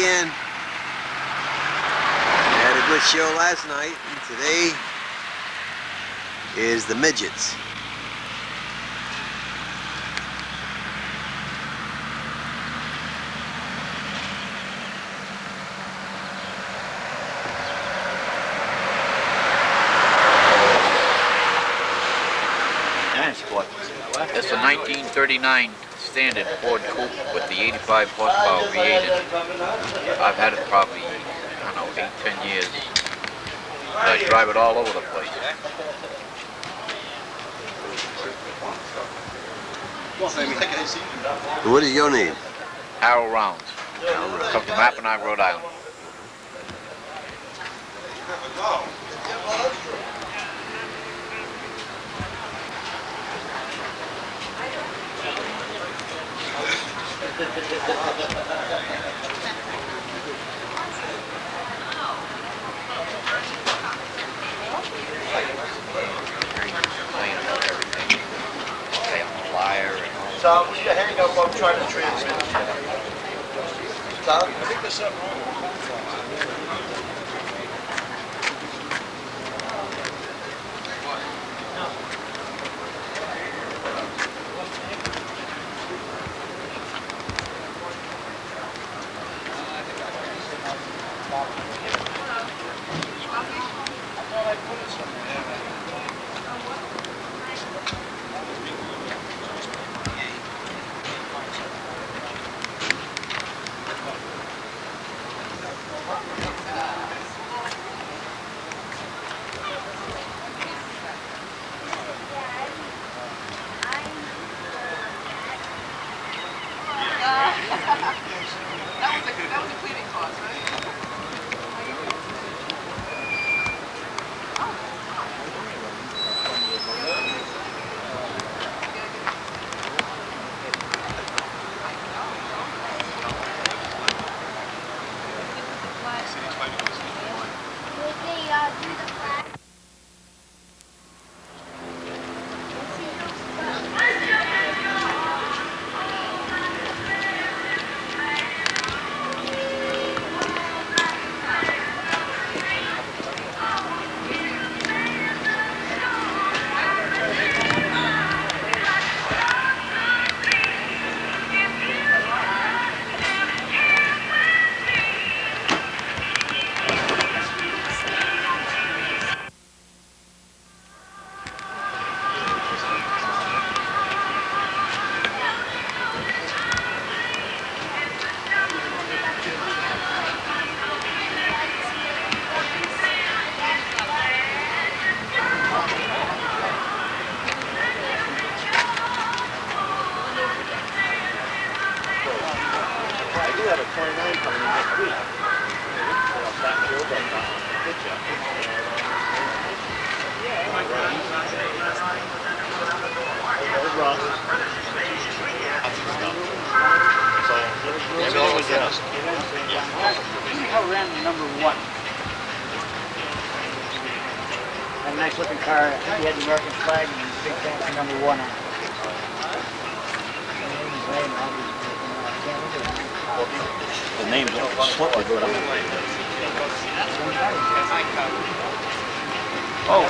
again. We had a good show last night, and today is the midgets. It's a 1939 standard Ford Coupe with the 85 horsepower V8 in it. I've had it probably, I don't know, 8-10 years. And I drive it all over the place. What is your name? Harold Rounds. Come from Mackinac, Rhode Island. Tom, will you hang up? I'm trying to transmit. Tom, I think there's something wrong. That was a cleaning cost, right? We have a ProNyne coming in next week. How random number one. That nice looking car, I think he had the American flag and the big fancy number one on it. The name's slightly good. Oh,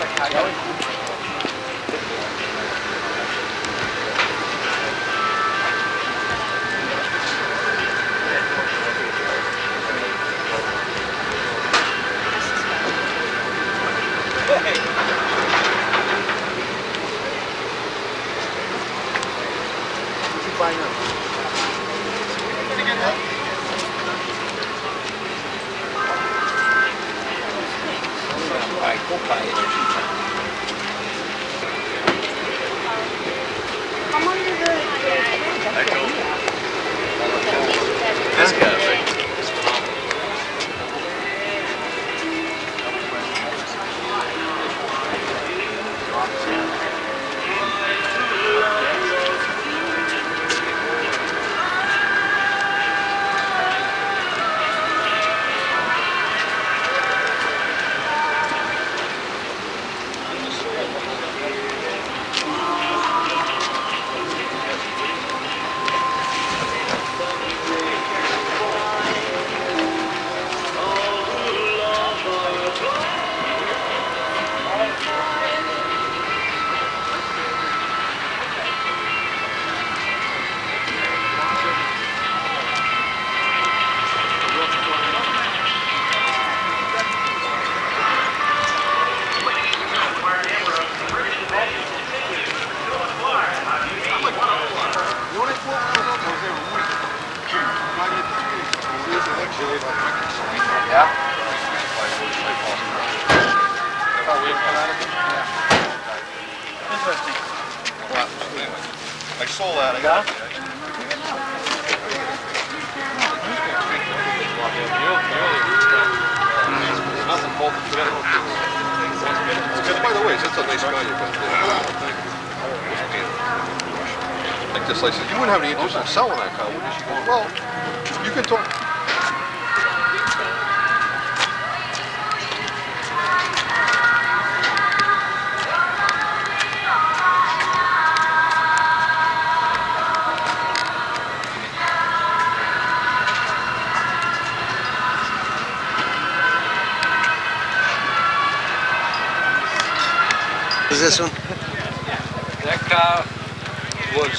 This guy, right? Yeah? Interesting. I saw that. By the way, that's a nice guy you got there. Like this, I said, you wouldn't have any interest in selling that car, would you? She goes, well, you can talk. Who's this one? That car was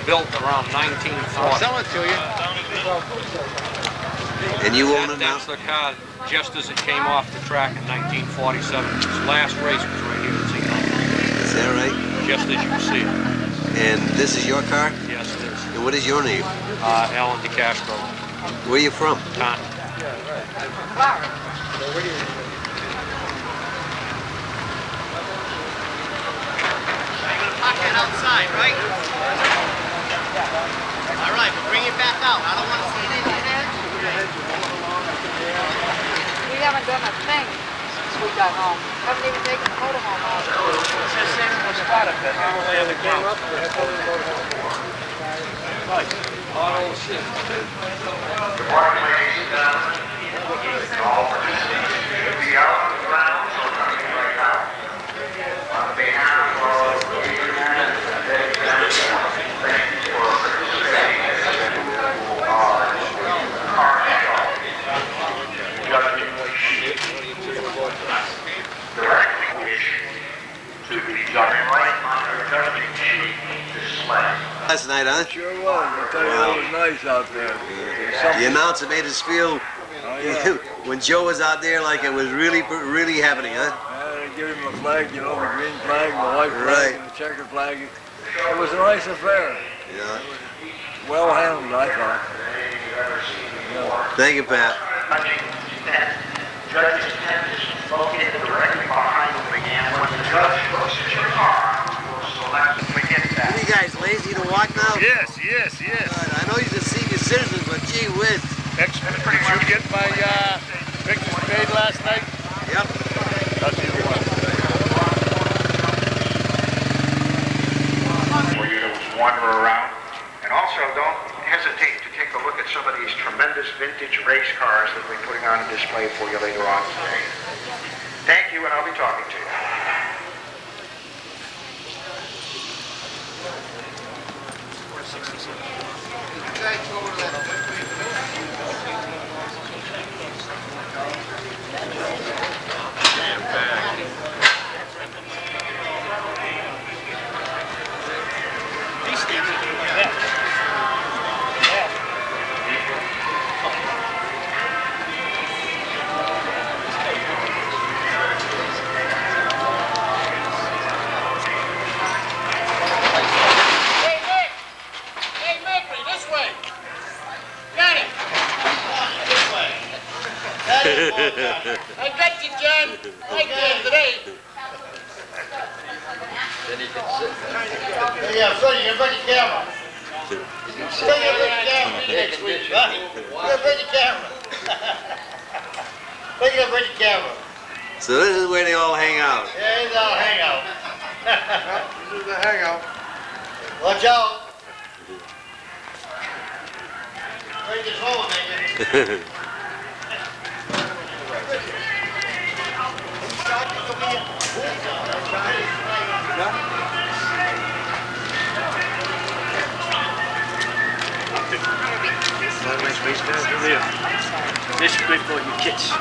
built around 1940. I'll sell it to you. And you own it now? That's the car just as it came off the track in 1947. Its last race was right here at Seekonk. Is that right? Just as you see it. And this is your car? Yes, it is. And what is your name? Alan DeCastro. Where are you from? Taunton. Park that outside, right? All right, but bring it back out. I don't want to see it in your head. We haven't done a thing since we got home. Haven't even taken the motor home out. Just saving the spot up there. When they came up, they had to go to Right. Oh, shit. Good morning, ladies and gentlemen. All participants should be out on the ground, so coming right now. On behalf of the United States, thank you for participating in our car show. Judging directly wish to be done right on the judging sheet display. Last night, huh? Sure was. I tell you, it was nice out there. The announcer made us feel when Joe was out there like it was really happening, huh? I give him a flag, you know, the green flag, the white flag, Right. and the checkered flag. It was a nice affair. Yeah. Well handled, I thought. Thank you, Pat. Judge's tent is located directly behind the began. When the judge looks at your car, will select forget that. Are you guys lazy to walk now? Yes. God, I know you're the senior citizens, but gee whiz. Excellent. Did you get my pictures made last night? Yep. That's either one. For you to wander around. And also, don't hesitate to take a look at some of these tremendous vintage race cars that we're putting on a display for you later on today. Thank you, and I'll be talking to you. Hey, Mercury, this way. Got it. This way. That is more. I got you, John. I did today. Yeah, so you can bring the camera. So you bring the camera next week, right? You can bring the camera. Look at bring the camera. So this is where they all hang out. Yeah, it's our hangout. This is the hangout. Watch out. Bring this home, nigga. This is good for your kids.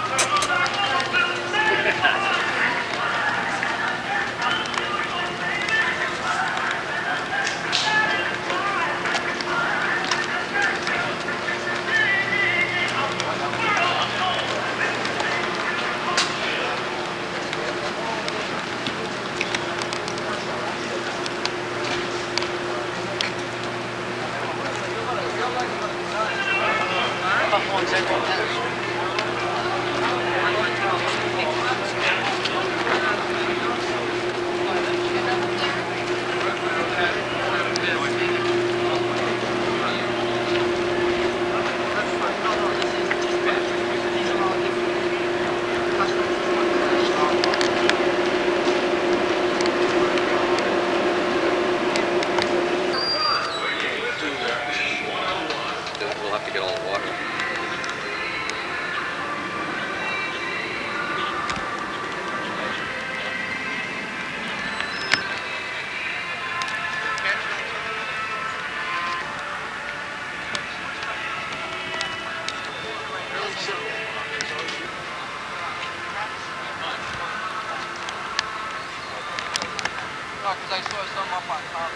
saw some up on top.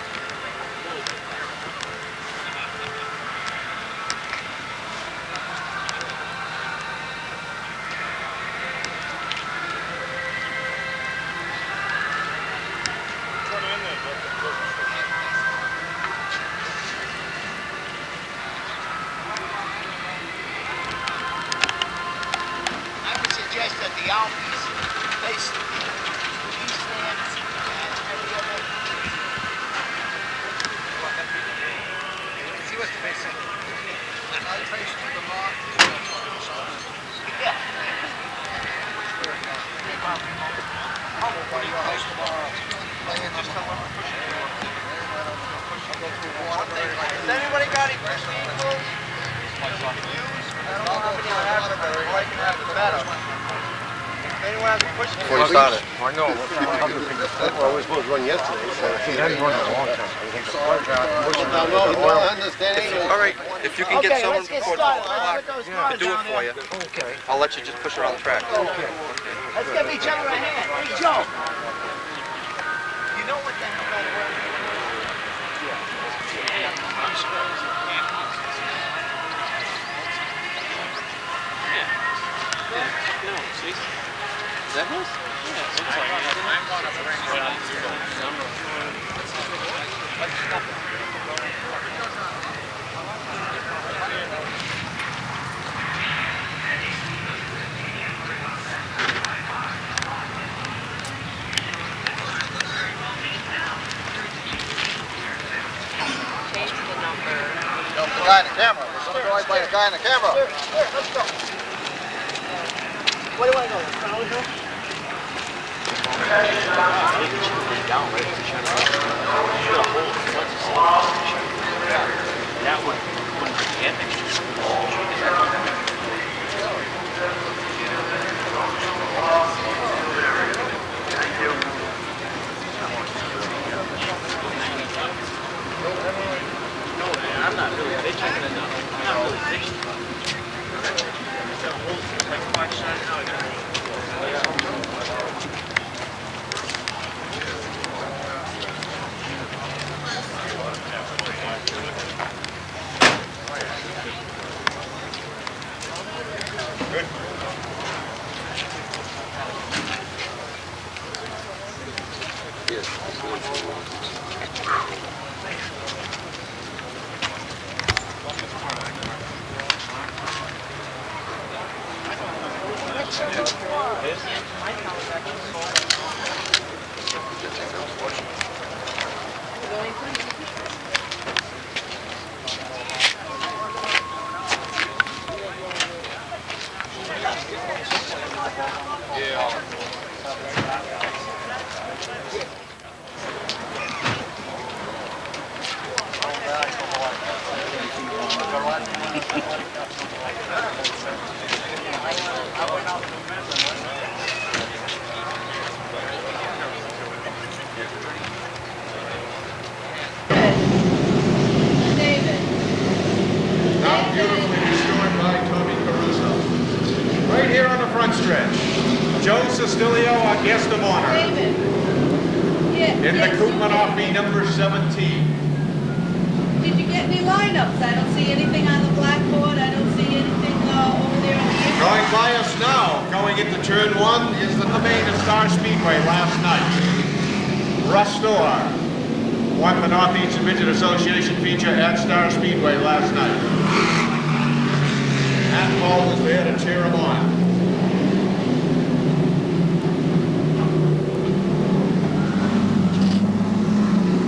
I would suggest that the Alpies face the east end and every other. See what's the base of it? I face to the north. Yeah. Has anybody got any vehicles? Anyone has a push? Before you started. I know. Well, we were supposed to run yesterday, so he hadn't run in a long time. All right, if you can get someone let's get before 12 started. o'clock Let's to get do it down for you, Okay. I'll let you just push her on the track. Okay. Let's give each other a hand. Hey, Joe. You know what the hell that word is? The guy in the camera. There's something by the guy in the camera. Here, let's go. Where do I go? Crowley Hill? That wouldn't be damaged. I'm not really bitching. I'm not really bitching. Like 5 shots now, I Now beautifully restored by Tony Caruso. Right here on the front stretch, Joe Sestilio, our guest of honor. David. Yeah. In the Koopman off me, number 17. Did you get any lineups? I don't see anything on the blackboard. I don't see anything over there on the Going by us now, going into turn 1, is the main at Star Speedway last night. Russ Storr won the Northeast Midget Association feature at Star Speedway last night. And Paul was there to cheer him on.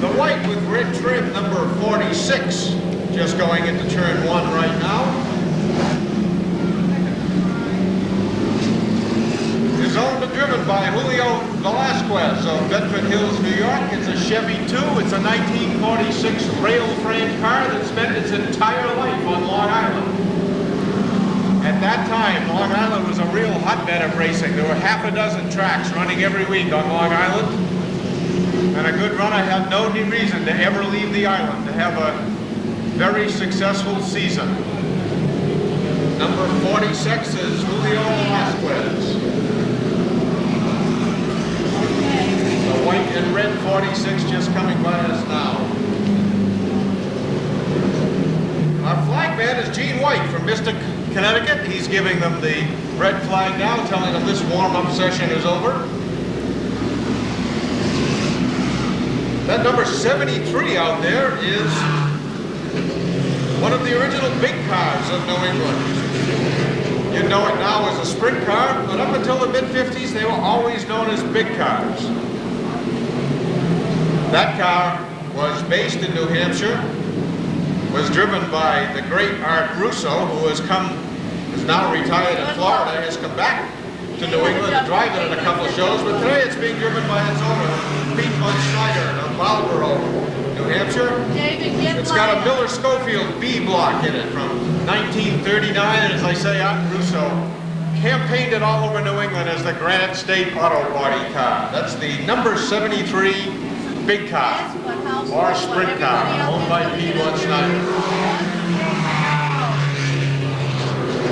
The white with red trim, number 46, just going into turn 1 right now. Is owned and driven by Julio Velasquez of Bedford Hills, New York. It's a Chevy 2. It's a 1946 rail frame car that spent its entire life on Long Island. At that time, Long Island was a real hotbed of racing. There were half a dozen tracks running every week on Long Island. And a good runner had no reason to ever leave the island to have a very successful season. Number 46 is Julio Velasquez. The white and red 46. 1946 just coming by us now. Our flag man is Gene White from Mystic, Connecticut. He's giving them the red flag now, telling them this warm-up session is over. That number 73 out there is one of the original big cars of New England. You know it now as a sprint car, but up until the mid-50s, they were always known as big cars. That car was based in New Hampshire, was driven by the great Art Russo, who is now retired in Florida, has come back to New England to drive it in a couple of shows, but today it's being driven by its owner, Pete Von Schneider, of Marlborough, New Hampshire. It's got a Miller Schofield B block in it from 1939, and as I say, Art Russo campaigned it all over New England as the Granite State Auto Body car. That's the number 73 big car, or sprint car, owned by Pete Von Schneider.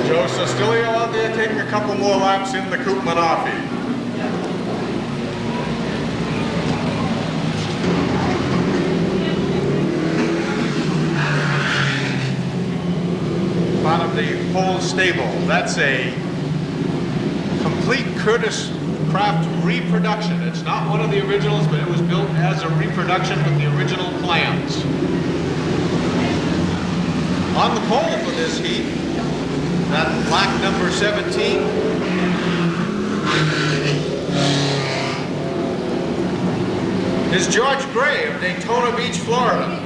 Joe Sostilio out there taking a couple more laps in the Coupe Manafi. Part of the whole stable. That's a complete Curtis Craft reproduction. It's not one of the originals, but it was built as a reproduction with the original plans. On the pole for this heat, that black number 17 is George Gray of Daytona Beach, Florida.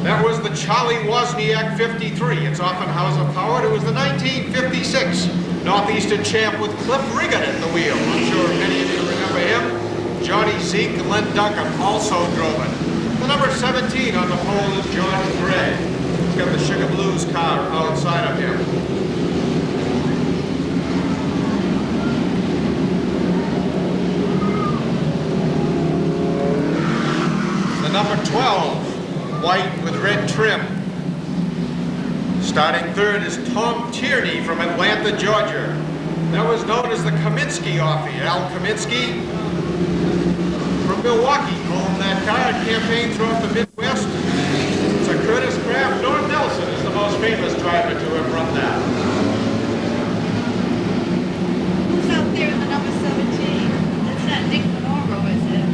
That was the Charlie Wozniak 53. It's Offenhauser powered. It was the 1956 Northeastern champ with Cliff Riggott at the wheel. I'm sure many of you remember him. Johnny Zeke and Len Duncan also drove it. The number 17 on the pole is George Gray. He's got the Sugar Blues car outside of him. The number 12, white with red trim. Starting third is Tom Tierney from Atlanta, Georgia. That was known as the Kaminsky Offie. Al Kaminsky from Milwaukee owned that car and campaigned throughout the Midwest. So Curtis Craft. Norm Nelson is the most famous driver to have run that. Who's out there in the number 17? That's not Nick Monroe, is it?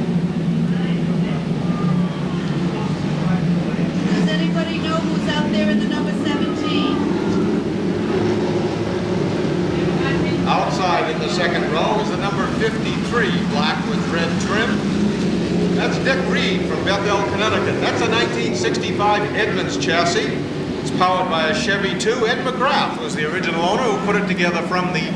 Does anybody know who's out there in the number 17? Outside in the second row is the number 53, black with red trim. That's Dick Reed from Bethel, Connecticut. That's a 1965 Edmunds chassis. It's powered by a Chevy 2. Ed McGrath was the original owner who put it together from the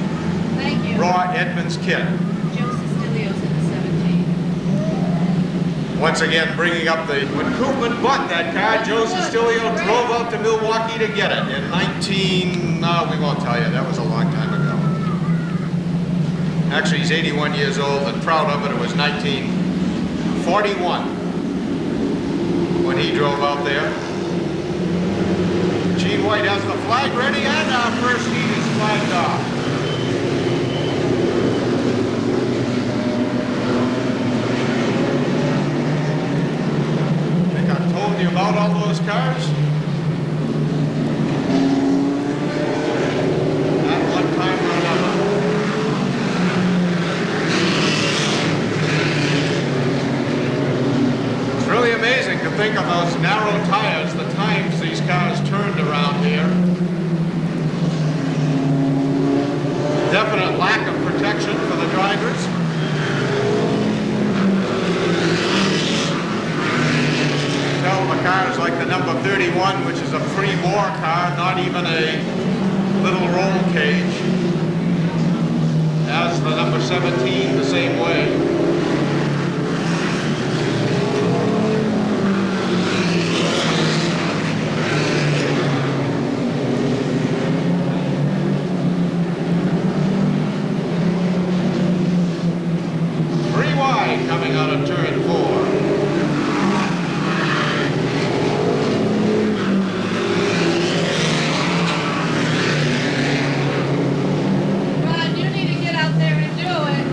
raw Edmunds kit. Joe Sostilio's in the 17. Once again, bringing up the, when Koopman bought that car, Joe Sostilio drove out to Milwaukee to get it in we won't tell you, that was a long time ago. Actually, he's 81 years old and proud of it. It was 1941 when he drove out there. Gene White has the flag ready, and our first heat is flagged off. I think I've told you about all those cars. At one time or another. It's really amazing to think of those narrow tires, the times these cars turned around here. Definite lack of protection for the drivers. Tell the cars like the number 31, which is a pre-war car, not even a little roll cage. As the number 17, the same way. Coming out of turn 4. Ron, you need to get out there and do it.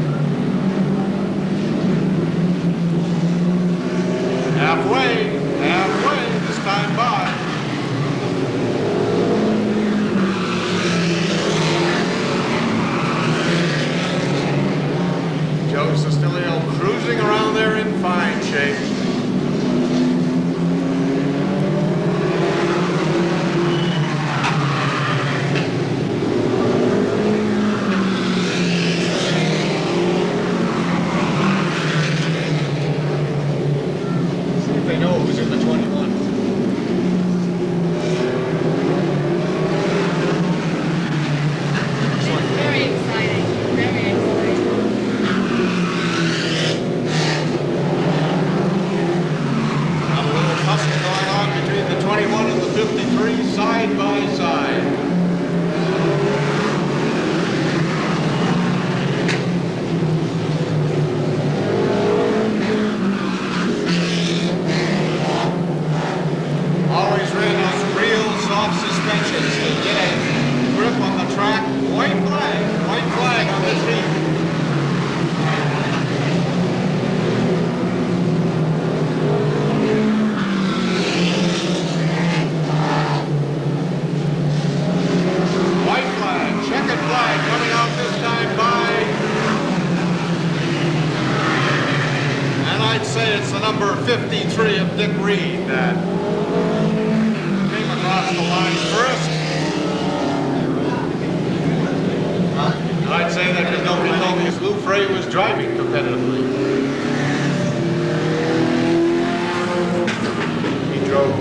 number 53 of Dick Reed that came across the line first. I'd say that because nobody told me Lou Frey was driving competitively. He drove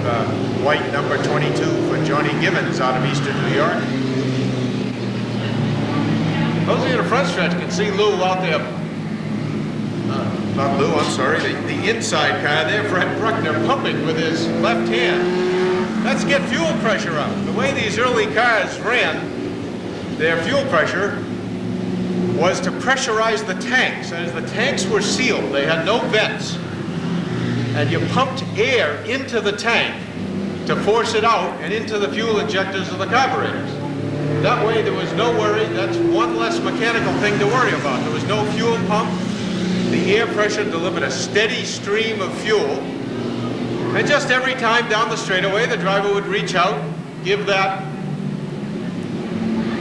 white number 22 for Johnny Gibbons out of eastern New York. Those of you in the front stretch can see Lou out there. Not Lou, I'm sorry. The inside car there, Fred Bruckner, pumping with his left hand. Let's get fuel pressure up. The way these early cars ran, their fuel pressure was to pressurize the tanks. That is, the tanks were sealed. They had no vents. And you pumped air into the tank to force it out and into the fuel injectors of the carburetors. That way there was no worry. That's one less mechanical thing to worry about. There was no fuel pump. The air pressure delivered a steady stream of fuel. And just every time down the straightaway, the driver would reach out, give that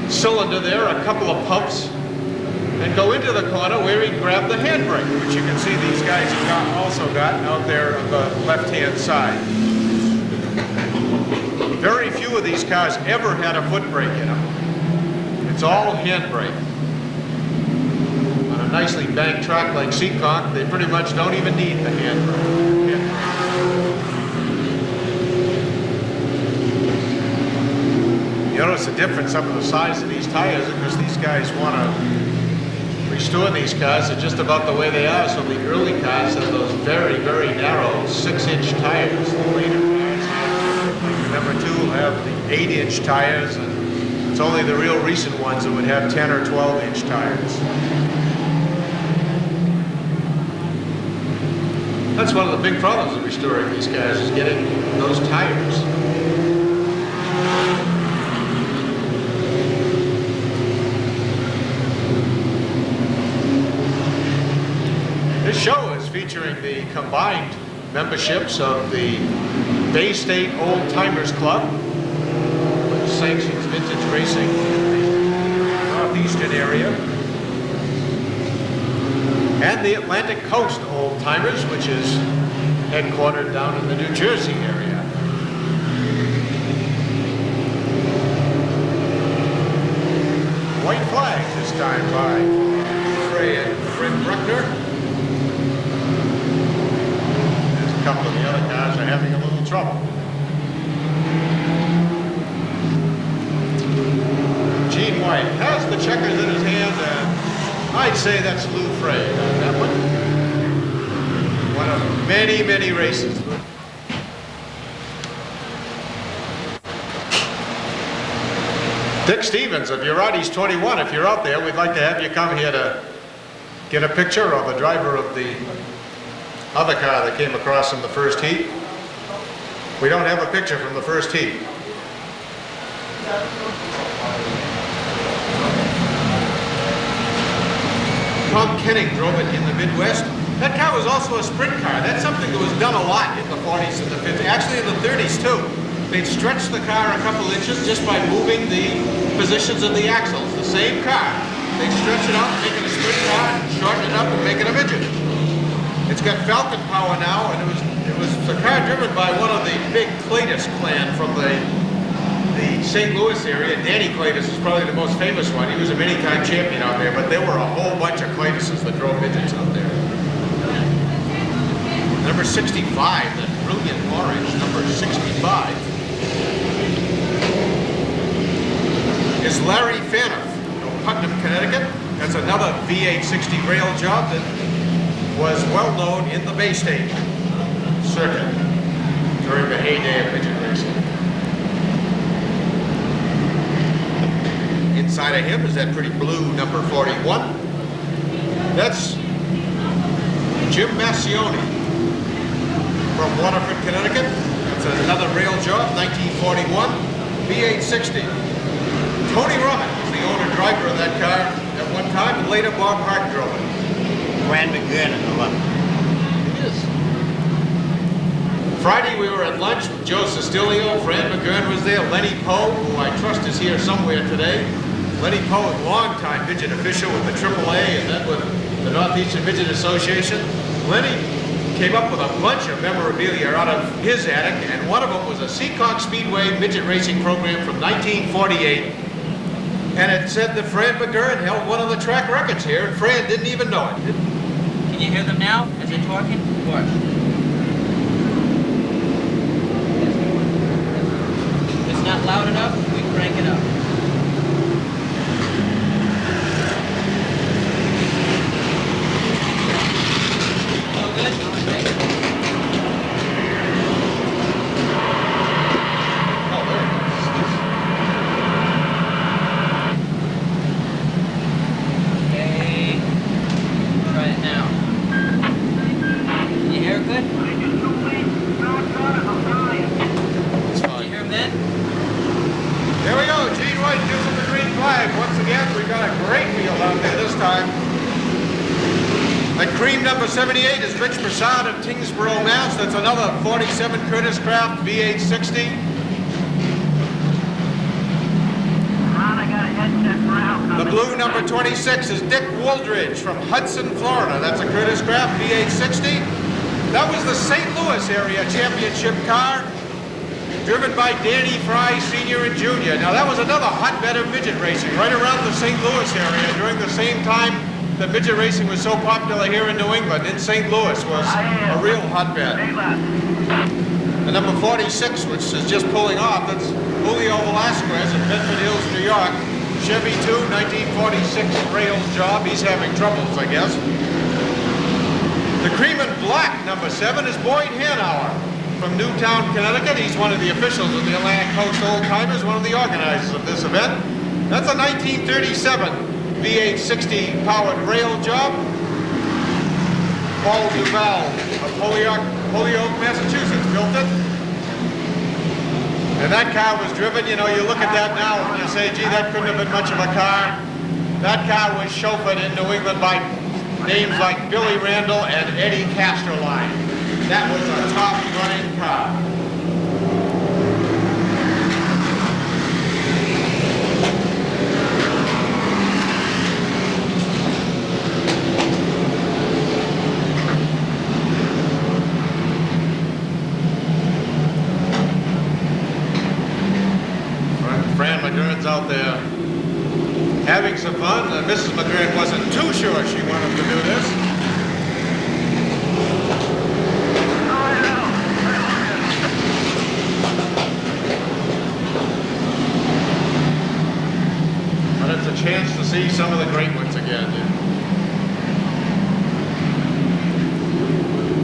cylinder there a couple of pumps, and go into the corner where he'd grab the handbrake, which you can see these guys have also got out there on the left-hand side. Very few of these cars ever had a foot brake in them. It's all handbrake. On a nicely banked track like Seekonk, they pretty much don't even need the handbrake. You notice the difference up in the size of these tires because these guys want to restore these cars are just about the way they are. So the early cars have those very, very narrow 6-inch tires. The later cars like number 2 have the 8-inch tires, and it's only the real recent ones that would have 10 or 12-inch tires. That's one of the big problems of restoring these cars is getting those tires. This show is featuring the combined memberships of the Bay State Old Timers Club, which sanctions vintage racing in the northeastern area, and the Atlantic Coast Old Timers, which is headquartered down in the New Jersey area. White flag this time by Frey and Fred Bruckner. A couple of the other cars are having a little trouble. Gene White has the checkers in his hand, and I'd say that's Lou Frey on that one. One of many, many races. Dick Stevens of Urati's 21, if you're out there, we'd like to have you come here to get a picture of the driver of the other car that came across in the first heat. We don't have a picture from the first heat. Tom Kenning drove it in the Midwest. That car was also a sprint car. That's something that was done a lot in the 40s and the 50s, actually in the 30s too. They'd stretch the car a couple inches just by moving the positions of the axles. The same car. They'd stretch it out, make it a sprint car, shorten it up and make it a midget. It's got Falcon power now, and it was a car driven by one of the big Claytis clan from the St. Louis area. Danny Claytis is probably the most famous one. He was a many-time champion out there, but there were a whole bunch of Claytises that drove midgets out there. Number 65, that brilliant orange, number 65, is Larry Fanoff of Putnam, Connecticut. That's another V8 60 rail job that was well known in the Bay State circuit during the heyday of midget racing. Inside of him is that pretty blue number 41. That's Jim Massioni from Waterford, Connecticut. That's another rail job, 1941, V8 60. Tony Rummett was the owner-driver of that car at one time, and later Bob Hart drove it. Grand McGurn in the left. It is. Friday we were at lunch with Joe Sestilio. Fran McGurn was there. Lenny Poe, who I trust is here somewhere today. Lenny Poe, a long-time midget official with the AAA and then with the Northeastern Midget Association. Lenny came up with a bunch of memorabilia out of his attic, and one of them was a Seekonk Speedway midget racing program from 1948. And it said that Fran McGurn held one of the track records here, and Fran didn't even know it. Can you hear them now as they're talking? What? If it's not loud enough, we crank it up. All good? Okay. Number 78 is Rich Prasad of Tingsboro, Mass. That's another 47 Curtis Craft V860. The blue number 26 is Dick Wooldridge from Hudson, Florida. That's a Curtis Craft V860. That was the St. Louis area championship car, driven by Danny Fry Sr. and Jr. Now that was another hotbed of midget racing right around the St. Louis area during the same time that midget racing was so popular here in New England. In St. Louis was a real hotbed. The number 46, which is just pulling off, that's Julio Velasquez of Bedford Hills, New York. Chevy 2, 1946 rails job. He's having troubles, I guess. The cream and black number 7 is Boyd Hanauer from Newtown, Connecticut. He's one of the officials of the Atlantic Coast Old Timers, one of the organizers of this event. That's a 1937 V860 powered rail job. Paul Duval of Holyoke, Massachusetts built it. And that car was driven, you know, you look at that now and you say, gee, that couldn't have been much of a car. That car was chauffeured in New England by names like Billy Randall and Eddie Casterline. That was a top running car. Fran McGurn's out there having some fun. Mrs. McGurn wasn't too sure she wanted to do this. But it's a chance to see some of the great ones again.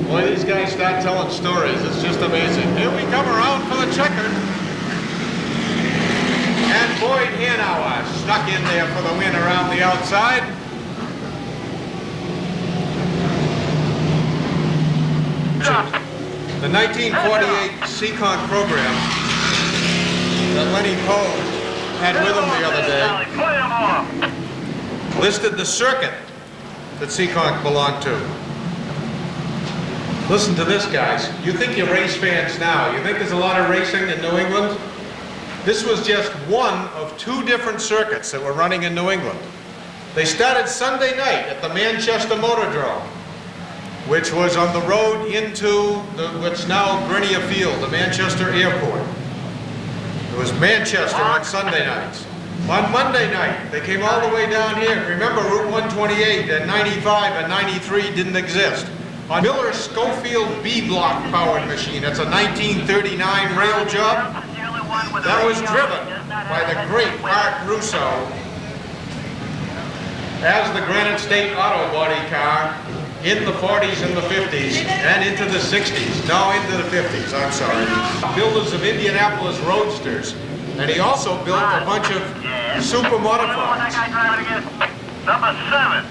Boy, these guys start telling stories. It's just amazing. Here we come around for the checkered. And Boyd Hanauer snuck in there for the win around the outside. The 1948 Seekonk program that Lenny Poe had with him the other day listed the circuit that Seekonk belonged to. Listen to this, guys. You think you're race fans now. You think there's a lot of racing in New England? This was just one of 2 different circuits that were running in New England. They started Sunday night at the Manchester Motordrome, which was on the road into what's now Grenier Field, the Manchester Airport. It was Manchester on Sunday nights. On Monday night, they came all the way down here. Remember, Route 128 and 95 and 93 didn't exist. On Miller Schofield B-block powered machine, that's a 1939 rail job. That was driven by the great Art Russo as the Granite State Auto Body car in the 40s and the 50s and into the 60s. No, into the 50s, I'm sorry. Builders of Indianapolis Roadsters. And he also built a bunch of super modifieds. Number 7.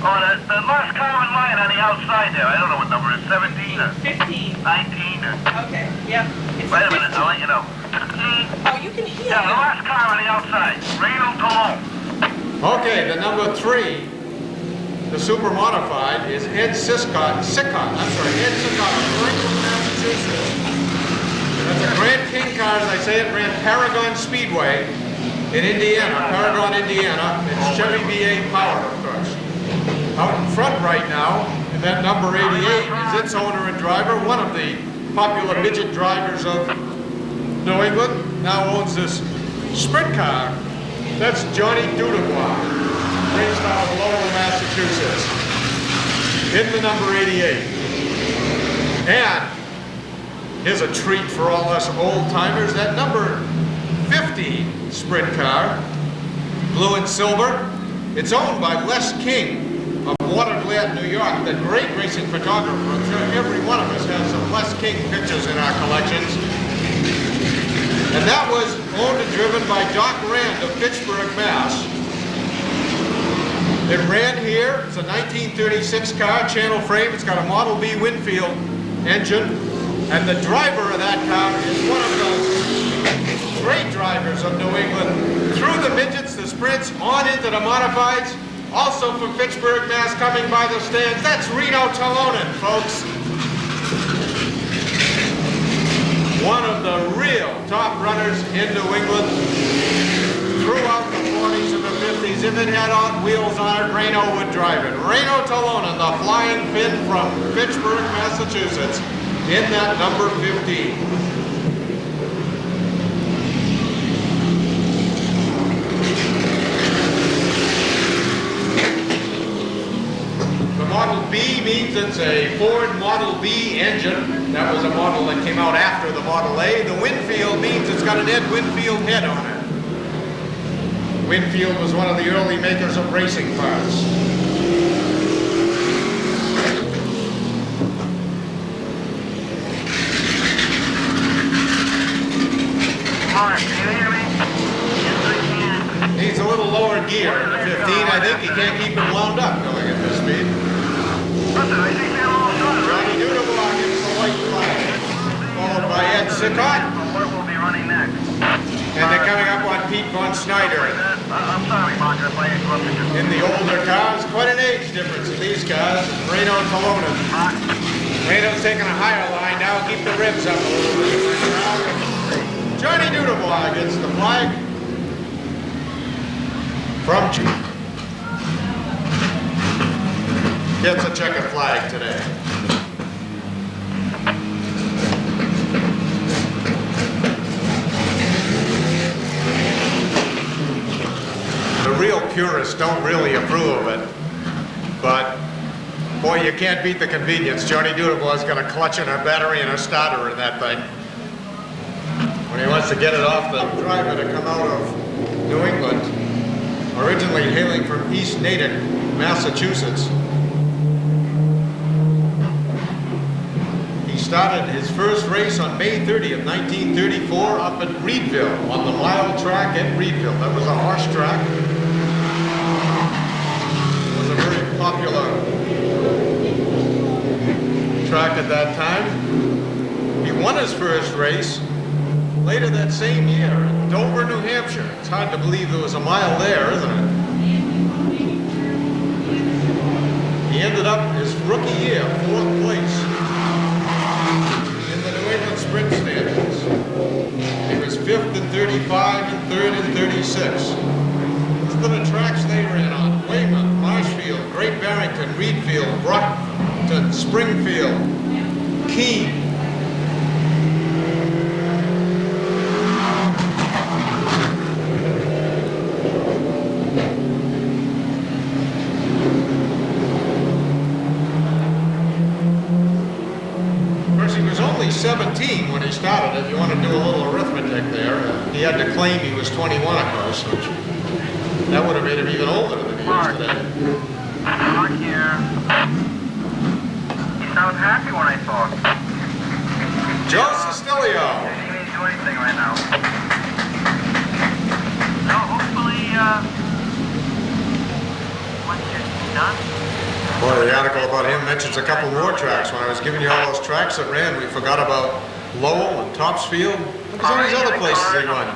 Oh, the last car in line on the outside there. I don't know what number it is. 17 or 15. 19 or... Okay, yep. Wait a minute, I'll let you know. Oh, you can hear. Yeah, the last car on the outside. Radel Toulon. Okay, the number 3, the super modified, is Ed Sickott of Franklin, Massachusetts. That's a Grand King car, as I say it, ran Paragon Speedway in Indiana, Paragon, Indiana. It's Chevy V8 power, of course. Out in front right now, in that number 88 is its owner and driver. One of the popular midget drivers of New England now owns this sprint car. That's Johnny Dudebois, raced out of Lowell, Massachusetts, in the number 88. And here's a treat for all us old-timers, that number 50 sprint car, blue and silver. It's owned by Les King of Waterglade, New York, the great racing photographer. I'm sure every one of us has some Les King pictures in our collections. And that was owned and driven by Doc Rand of Pittsburgh, Mass. It ran here. It's a 1936 car, channel frame. It's got a Model B Winfield engine. And the driver of that car is one of the great drivers of New England. Through the midgets, the sprints, on into the modifieds. Also from Pittsburgh, Mass, coming by the stands. That's Reno Talonen, folks. One of the real top runners in New England throughout the 40s and the 50s. If it had on wheels on it, Reno would drive it. Reno Talonen, the flying Finn from Pittsburgh, Massachusetts, in that number 15. The Model B means it's a Ford Model B engine. That was a model that came out after the Model A. The Winfield means it's got an Ed Winfield head on it. Winfield was one of the early makers of racing parts. Mark, can you hear me? Yes, I can. Needs a little lower gear in the 15. I think he can't keep it wound up going at this speed. Listen, I think they're all done, right? Johnny Dudebois gets the white flag, followed by Ed Seekonk. Where we'll be running next. And they're coming up on Pete Von Snyder. I'm sorry, Mark, if I interrupted you. In the older cars, quite an age difference in these cars. Reno Talonen. Reno's taking a higher line now. Keep the ribs up a little bit. Johnny Dudebois gets the flag from gets a checkered flag today. The real purists don't really approve of it, but boy, you can't beat the convenience. Johnny Dudebois got a clutch and a battery and a starter in that thing. When he wants to get it off the driver to come out of New England, originally hailing from East Natick, Massachusetts. He started his first race on May 30th, 1934 up at Reedville, on the mile track at Reedville. That was a horse track. It was a very popular track at that time. He won his first race later that same year in Dover, New Hampshire. It's hard to believe there was a mile there, isn't it? He ended up his rookie year, 4th place in the New England Sprint Standings. He was 5th in 35 and 3rd in 36. These are the tracks they ran on: Weymouth, Marshfield, Great Barrington, Reedfield, Brockton, Springfield, Keene. Of course, he was only 17 when he started. If you want to do a little arithmetic there, he had to claim he was 21, of course, which that would have made him even older than he is today. Mark here. You sound happy when I talk. Joe Sestilio. You didn't do anything right now. No, hopefully, once you're done. Boy, the article about him mentions a couple more tracks. When I was giving you all those tracks that ran, we forgot about Lowell and Topsfield. Look at some of these other places they run.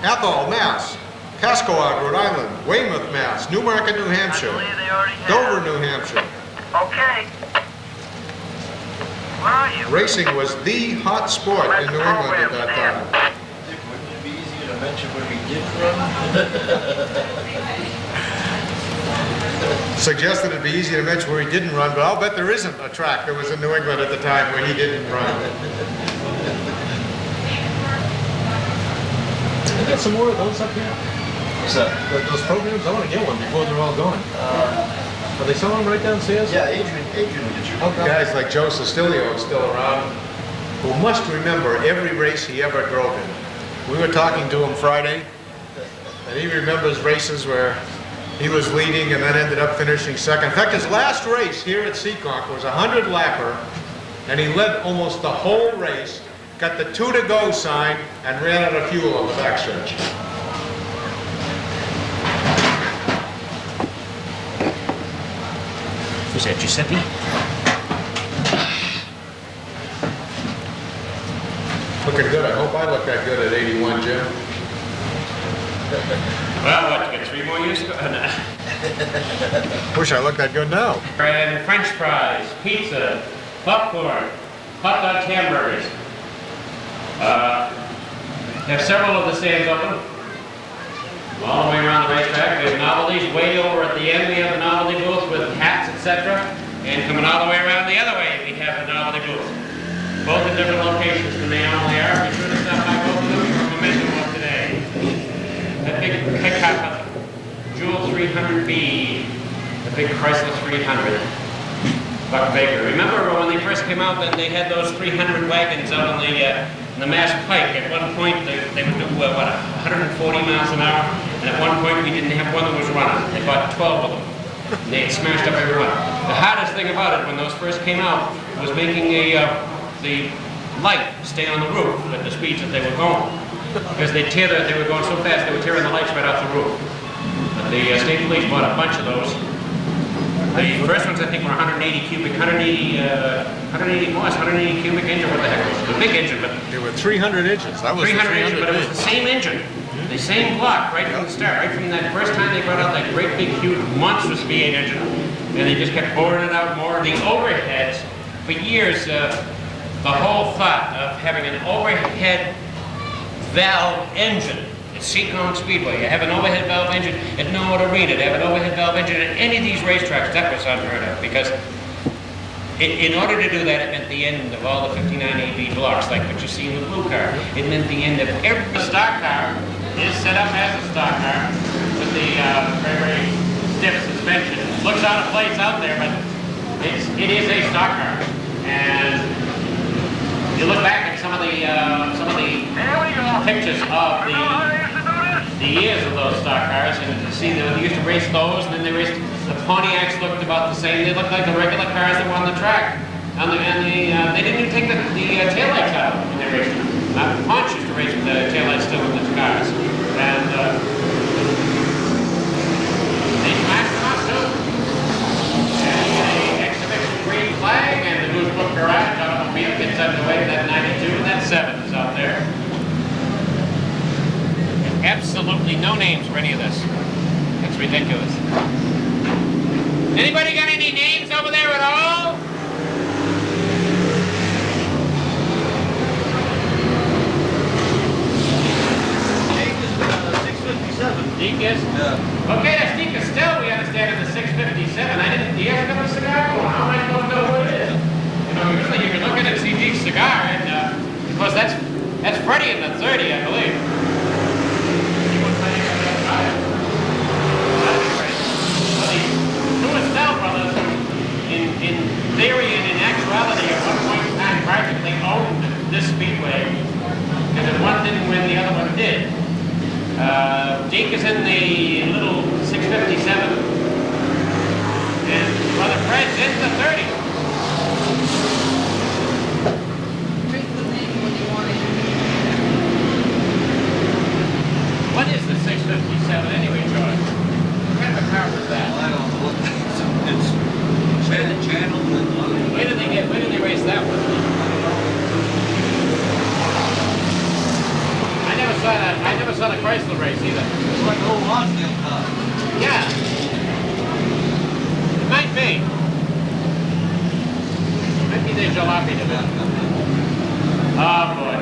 Athol, Mass. Cascoag, Rhode Island. Weymouth, Mass. Newmarket, New Hampshire. Dover, New Hampshire. Okay. Where are you? Racing was the hot sport in New England at that time. Wouldn't it be easier to mention where we did run? suggested it'd be easy to mention where he didn't run, but I'll bet there isn't a track that was in New England at the time where he didn't run. I got some more of those up here. What's that? Those programs, I want to get one before they're all gone. Are they selling them right downstairs? Yeah, Adrian will get you. Guys like Joe Sestilio is still around, who must remember every race he ever drove in. We were talking to him Friday, and he remembers races where he was leading and then ended up finishing second. In fact, his last race here at Seekonk was a 100-lapper, and he led almost the whole race, got the 2 to go sign, and ran out of fuel on the backstretch. Was that Giuseppe? Looking good. I hope I look that good at 81, Jim. Well, what, you got 3 more years to go? Wish I looked that good now. And French fries, pizza, popcorn, hot dog hamburgers. Have several of the stands open. All the way around the racetrack. We have novelties way over at the end. We have a novelty booth with hats, etc. And coming all the way around the other way, we have a novelty booth. Both in different locations than they normally are. Be sure to stop by both of them for a mention one today. That big pickup, Jewel 300B, the big Chrysler 300. Buck Baker. Remember when they first came out, then they had those 300 wagons out on the Mass Pike. At one point, they would do, what, 140 miles an hour? And at one point, we didn't have one that was running. They bought 12 of them. And they had smashed up every one. The hardest thing about it, when those first came out, was making the light stay on the roof at the speeds that they were going. Because they were going so fast, they were tearing the lights right off the roof. But the state police bought a bunch of those. The first ones, I think, were 180 cubic, 180 cubic engine, what the heck was it? The big engine, but... There were 300 inches. That was 300 engine, but it was the same engine. The same block right from the start, right from that first time they brought out that great big huge monstrous V8 engine. And they just kept boring it out more. The overheads, for years, the whole thought of having an overhead valve engine at Seekonk Speedway, you have an overhead valve engine at Norwood Arena, to have an overhead valve engine at any of these racetracks, that was unheard of, because in order to do that, it meant the end of all the 59 AB blocks, like what you see in the blue car. It meant the end of every stock car is set up as a stock car with the very, very stiff suspension. It looks out of place out there, but it is a stock car. And you look back at some of the pictures of the years of those stock cars, and you see that they used to race those, and then they raced the Pontiacs. Looked about the same. They looked like the regular cars that were on the track. And they didn't even take the taillights out when they raced them. Ponch used to race with the taillights still in the cars, and they smashed them up too. And the exhibition green flag and the Goose Book Garage automobile gets underway. That 92 and that 7 is out there. Absolutely no names for any of this. It's ridiculous. Anybody got any names over there at all? Deacus? Yeah. Okay, that's Deacus still, we understand, in the 657. Do you ever have a cigar going? How am I supposed to know what it is? You know, usually you can look at it and see Deke's cigar, and of course that's Freddie in the 30, I believe. He wouldn't let anybody else try it. That'd be great. Well, the two Estelle brothers, in theory and in actuality, at one point in time practically owned this speedway, because if one didn't win, the other one did. Deke is in the little 657, and Brother Fred's in the 30. What is the 657 anyway, George? What kind of a car was that? I don't know. It's channel. Where did they race that one? I never saw the Chrysler race either. It's like an old Lonsdale car. Yeah. It might be. Might be the jalopy to that. Oh boy.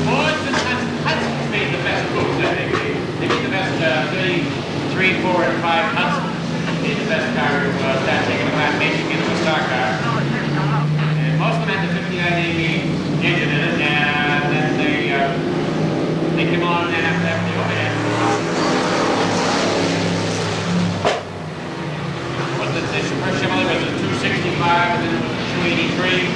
Fords and Hudson's made the best moves, I think. 3, 4, and 5 Hudson. Be the best car to start taking apart, making into a stock car. And most of them had the 59 AV engine in it, and then they came on and then after that the overhead. The first Chevrolet was a 265, and then it was a 283,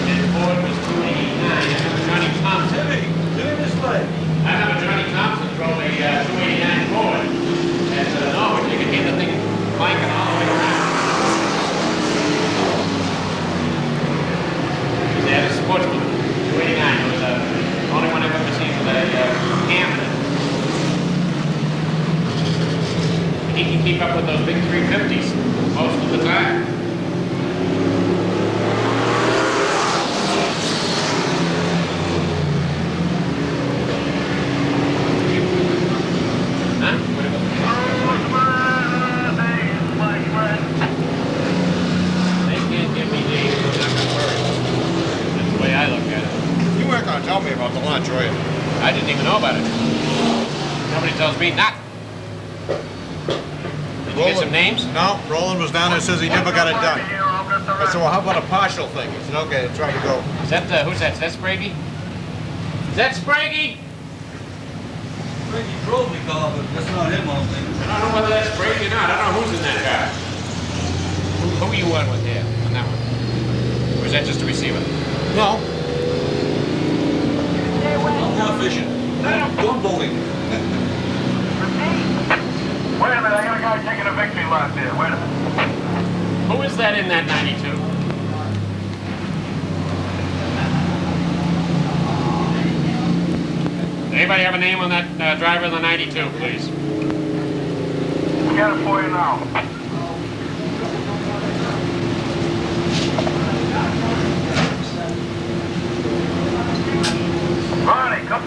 and Ford was 289. I remember Johnny Thompson. This way. I remember Johnny Thompson drove a 289 Ford at Norwich. You could hear the thing clanking all the way around. They had a Sportsman 289. It was the only one I've ever seen with a cam in it. He can keep up with those big 350s most of the time. Tell me about the lunch, will you? I didn't even know about it. Nobody tells me not. Did you get some names? No, Roland was down there, says he never got it done. I said, well, how about a partial thing? He said, okay, try to go. Is that, who's that? Is that Spraggy? Is that Spraggy? Frankie drove the car, but that's not him, I don't think. I don't know whether that's Spraggy or not. I don't know who's in that car. Who are you on with there, on that one? Or is that just a receiver? No. I'm not fishing. I'm gun boating. Wait a minute, I got a guy taking a victory lap there. Wait a minute. Who is that in that 92? Anybody have a name on that driver in the 92, please? We got it for you now. Ronnie, come.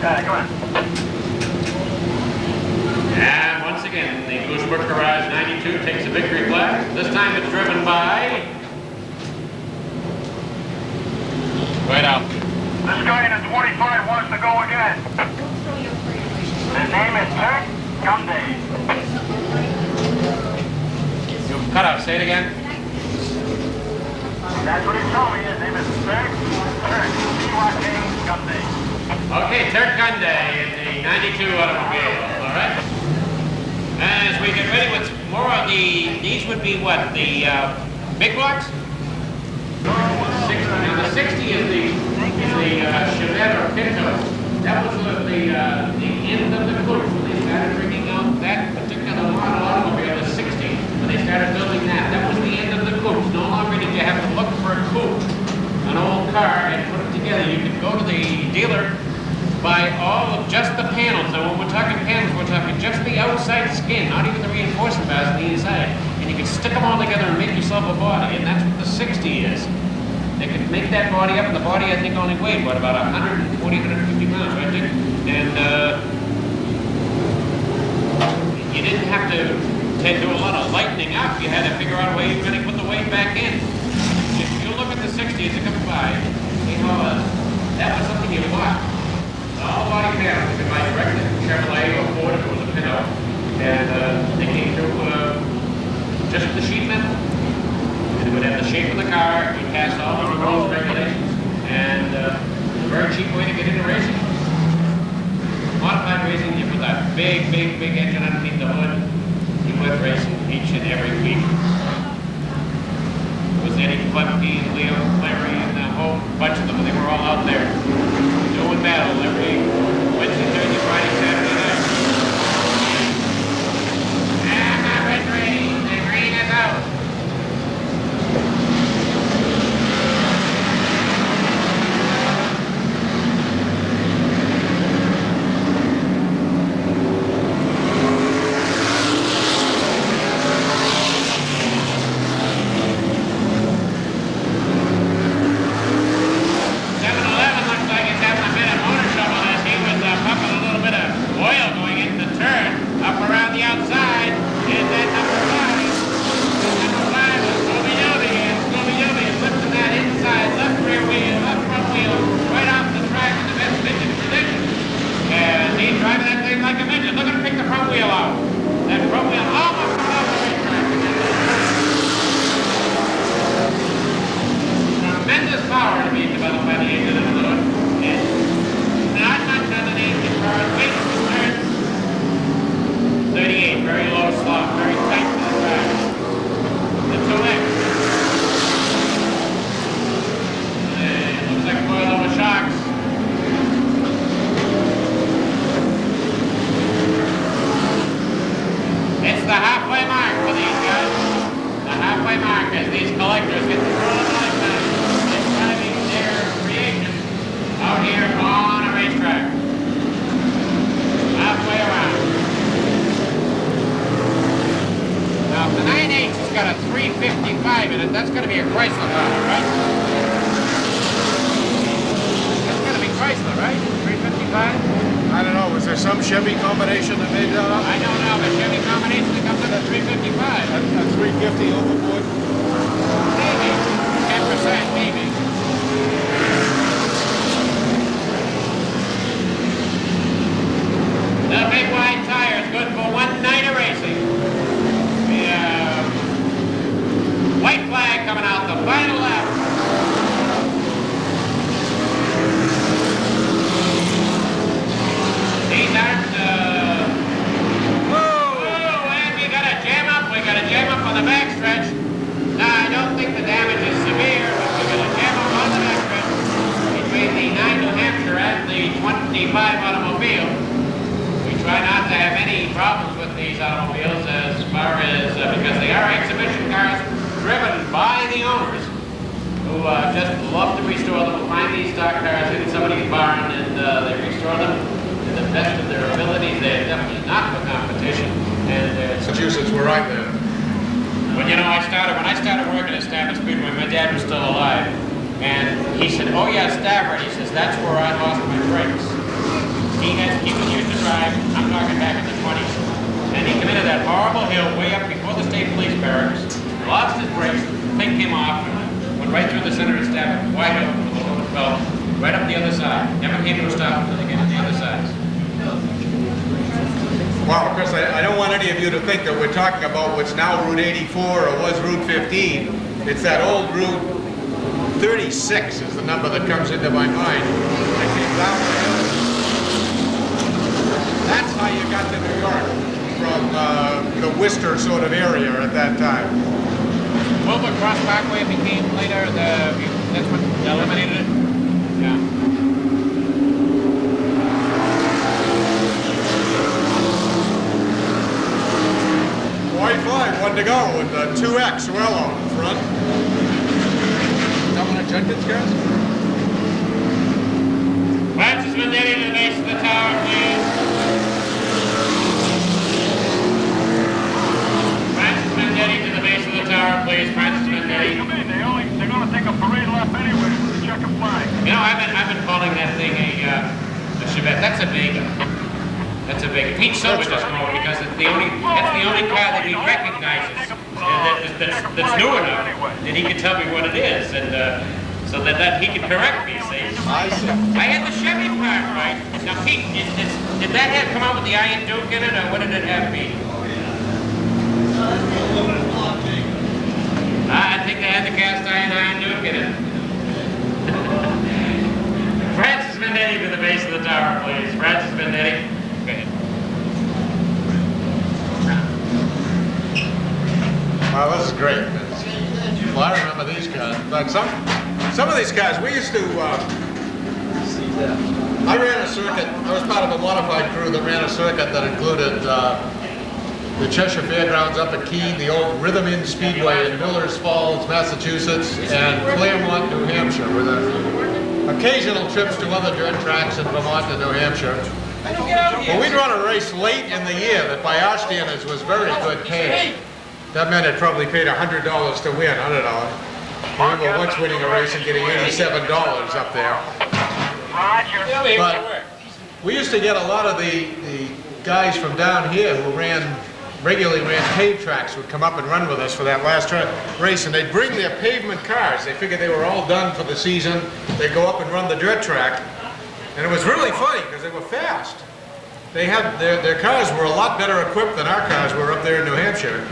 Come on. And once again, the Gooseberg Garage 92 takes a victory flag. This time it's driven by... Right out. This guy in the 25 wants to go again. His name is Seekonk Speedway. You cut out. Say it again. That's what he told me. His name is Seekonk Speedway. Okay, Turk Gunday in the 92 automobile. All right. As we get ready with more of these would be what? The big blocks? 60. Now the 60 is the Chevette or Pinto. That was the end of the coupe when they started bringing out that particular model automobile, the 60. When they started building that, that was the end of the coupe. No longer did you have to look for a coupe, an old car, and put it together. You could go to the dealer, buy all of just the panels. Now when we're talking panels, we're talking just the outside skin, not even the reinforcement bars on the inside. And you could stick them all together and make yourself a body, and that's what the 60 is. They could make that body up, and the body I think only weighed, what, about 140, 150 pounds, right, Dick? And you didn't have to do a lot of lightening up. You had to figure out a way you were going to put the weight back in. If you look at the 60 as it comes by, you know, that was something you bought. All body panels you could buy directly from Chevrolet or Ford if it was a Pinto. And they came through just the sheet metal. It would have the shape of the car, it would pass all the rules and regulations, and a very cheap way to get into racing. Modified racing, you put that big engine underneath the hood, you went racing each and every week. It was Eddie Klepke, Leo Larry, and a whole bunch of them, they were all out there doing battle every Wednesday, Thursday, Friday, Saturday night. And the red rain, the rain is out. that's going to be a Chrysler car, right? That's going to be Chrysler, right? 355? I don't know, was there some Chevy combination that made that up? I don't know, but Chevy combination that comes in at 355. A 350 overboard? Maybe. 10% maybe. The big wide tire is good for one night of racing. We have white flag coming out the final lap. These aren't, whoa, and we got a jam up. We got a jam up on the backstretch. Now, I don't think the damage is severe, but we got a jam up on the backstretch between the 9 New Hampshire and the 25 automobile. We try not to have any problems with these automobiles as far as, because they are exhibition cars driven by the owners who just love to restore them. Find these stock cars in somebody's barn and they restore them to the best of their abilities. They're definitely not for competition. And Massachusetts, where I live. when when I started working at Seekonk Speedway, my dad was still alive, and he said, "Oh yeah, Stafford," he says, "that's where I lost my brakes." He was used to drive. I'm talking back in the 20s, and he came into that horrible hill way up before the state police barracks, lost his brakes, thing came off, went right through the center of Stafford, wide open with a little fell, right up the other side. Never came to a stop until they get to the other side. Well, of course, I don't want any of you to think that we're talking about what's now Route 84 or was Route 15. It's that old Route 36 is the number that comes into my mind. I came down the hill. That's how you got to New York from the Worcester sort of area at that time. Wilbur Cross Parkway became later that's what eliminated it? Yeah. White flag, one to go, with the 2X well on the front. Dominic Jenkins, guys? Francis Vendetti to the base of the tower, please. Francis Vendetti to the base of the tower, please. Francis Vendetti. Come in, they're going to take a parade lap anyway with the checker flag. You know, I've been calling that thing a Chevette. That's a Vega. That's a Vega. Pete Silver just called it because that's the only car that he recognizes that's new enough that he can tell me what it is, and so that he can correct me. See? I see. I had the Chevy part right. Now, Pete, did that have come out with the Iron Duke in it, or what did it have, Pete? I think they had the cast iron Duke in it. Francis Vendetti to the base of the tower, please. Francis Vendetti. Go ahead. Wow, this is great. Well, I remember these cars, but some of these cars, we used to, I ran a circuit, I was part of a modified crew that ran a circuit that included the Cheshire Fairgrounds up at Keene, the old Rhythm Inn Speedway in Millers Falls, Massachusetts, and Claremont, New Hampshire, with occasional trips to other dirt tracks in Vermont and New Hampshire. Well, we'd run a race late in the year that by our standards was very good pay. That meant it probably paid $100 to win, $100. I remember once winning a race and getting $87 up there. But we used to get a lot of the guys from down here who regularly ran paved tracks would come up and run with us for that last race, and they'd bring their pavement cars. They figured they were all done for the season. They'd go up and run the dirt track. And it was really funny because they were fast. They had their cars were a lot better equipped than our cars were up there in New Hampshire.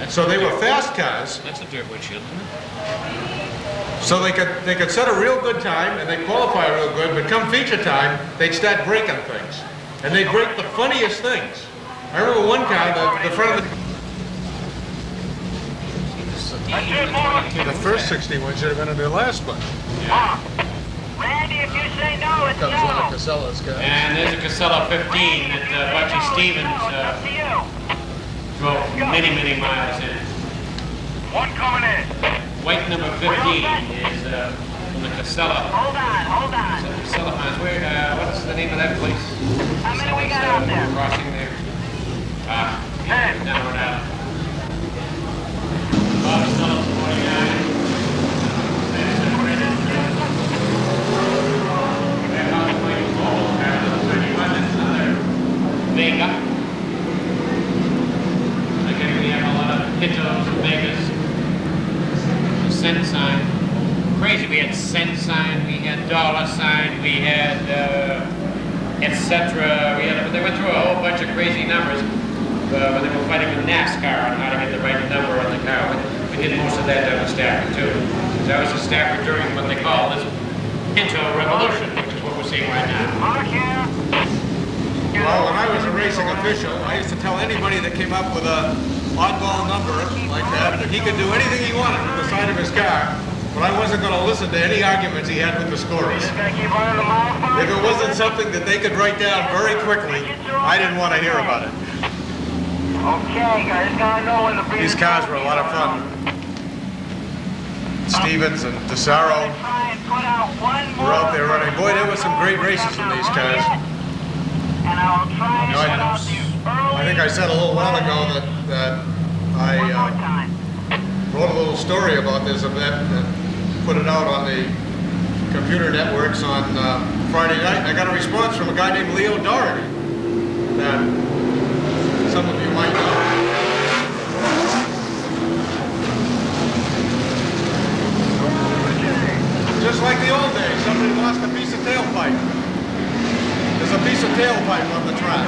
So they were fast cars. That's a dirt windshield, isn't it? So they could set a real good time and they'd qualify real good, but come feature time, they'd start breaking things. And they'd break the funniest things. I remember one car, the front of the first 61 should have been in the last one. Yeah. Randy, if you say no, it's Comes no. one of Casella's guys. And there's a Casella 15 that Butchie Stevens drove many, many miles in. One coming in. White number 15 is from the Casella. Hold on. Casella Mines. What's the name of that place? How many we got out there? Crossing there. Ten. Down. Casella 49. etc. They went through a whole bunch of crazy numbers when they were fighting with NASCAR on how to get the right number on the car. We did most of that down in Stafford too. So I was in Stafford during what they call this Pinto Revolution, which is what we're seeing right now. Well, when I was a racing official, I used to tell anybody that came up with a oddball number like that he could do anything he wanted with the side of his car, but I wasn't going to listen to any arguments he had with the scorers. If it wasn't something that they could write down very quickly, I didn't want to hear about it. These cars were a lot of fun. Stevens and DeSaro were out there running. Boy, there were some great races in these cars. I think I said a little while ago that I wrote a little story about this event and put it out on the computer networks on Friday night. And I got a response from a guy named Leo Doherty that some of you might know. Just like the old days, somebody lost a piece of tailpipe. There's a piece of tailpipe on the track.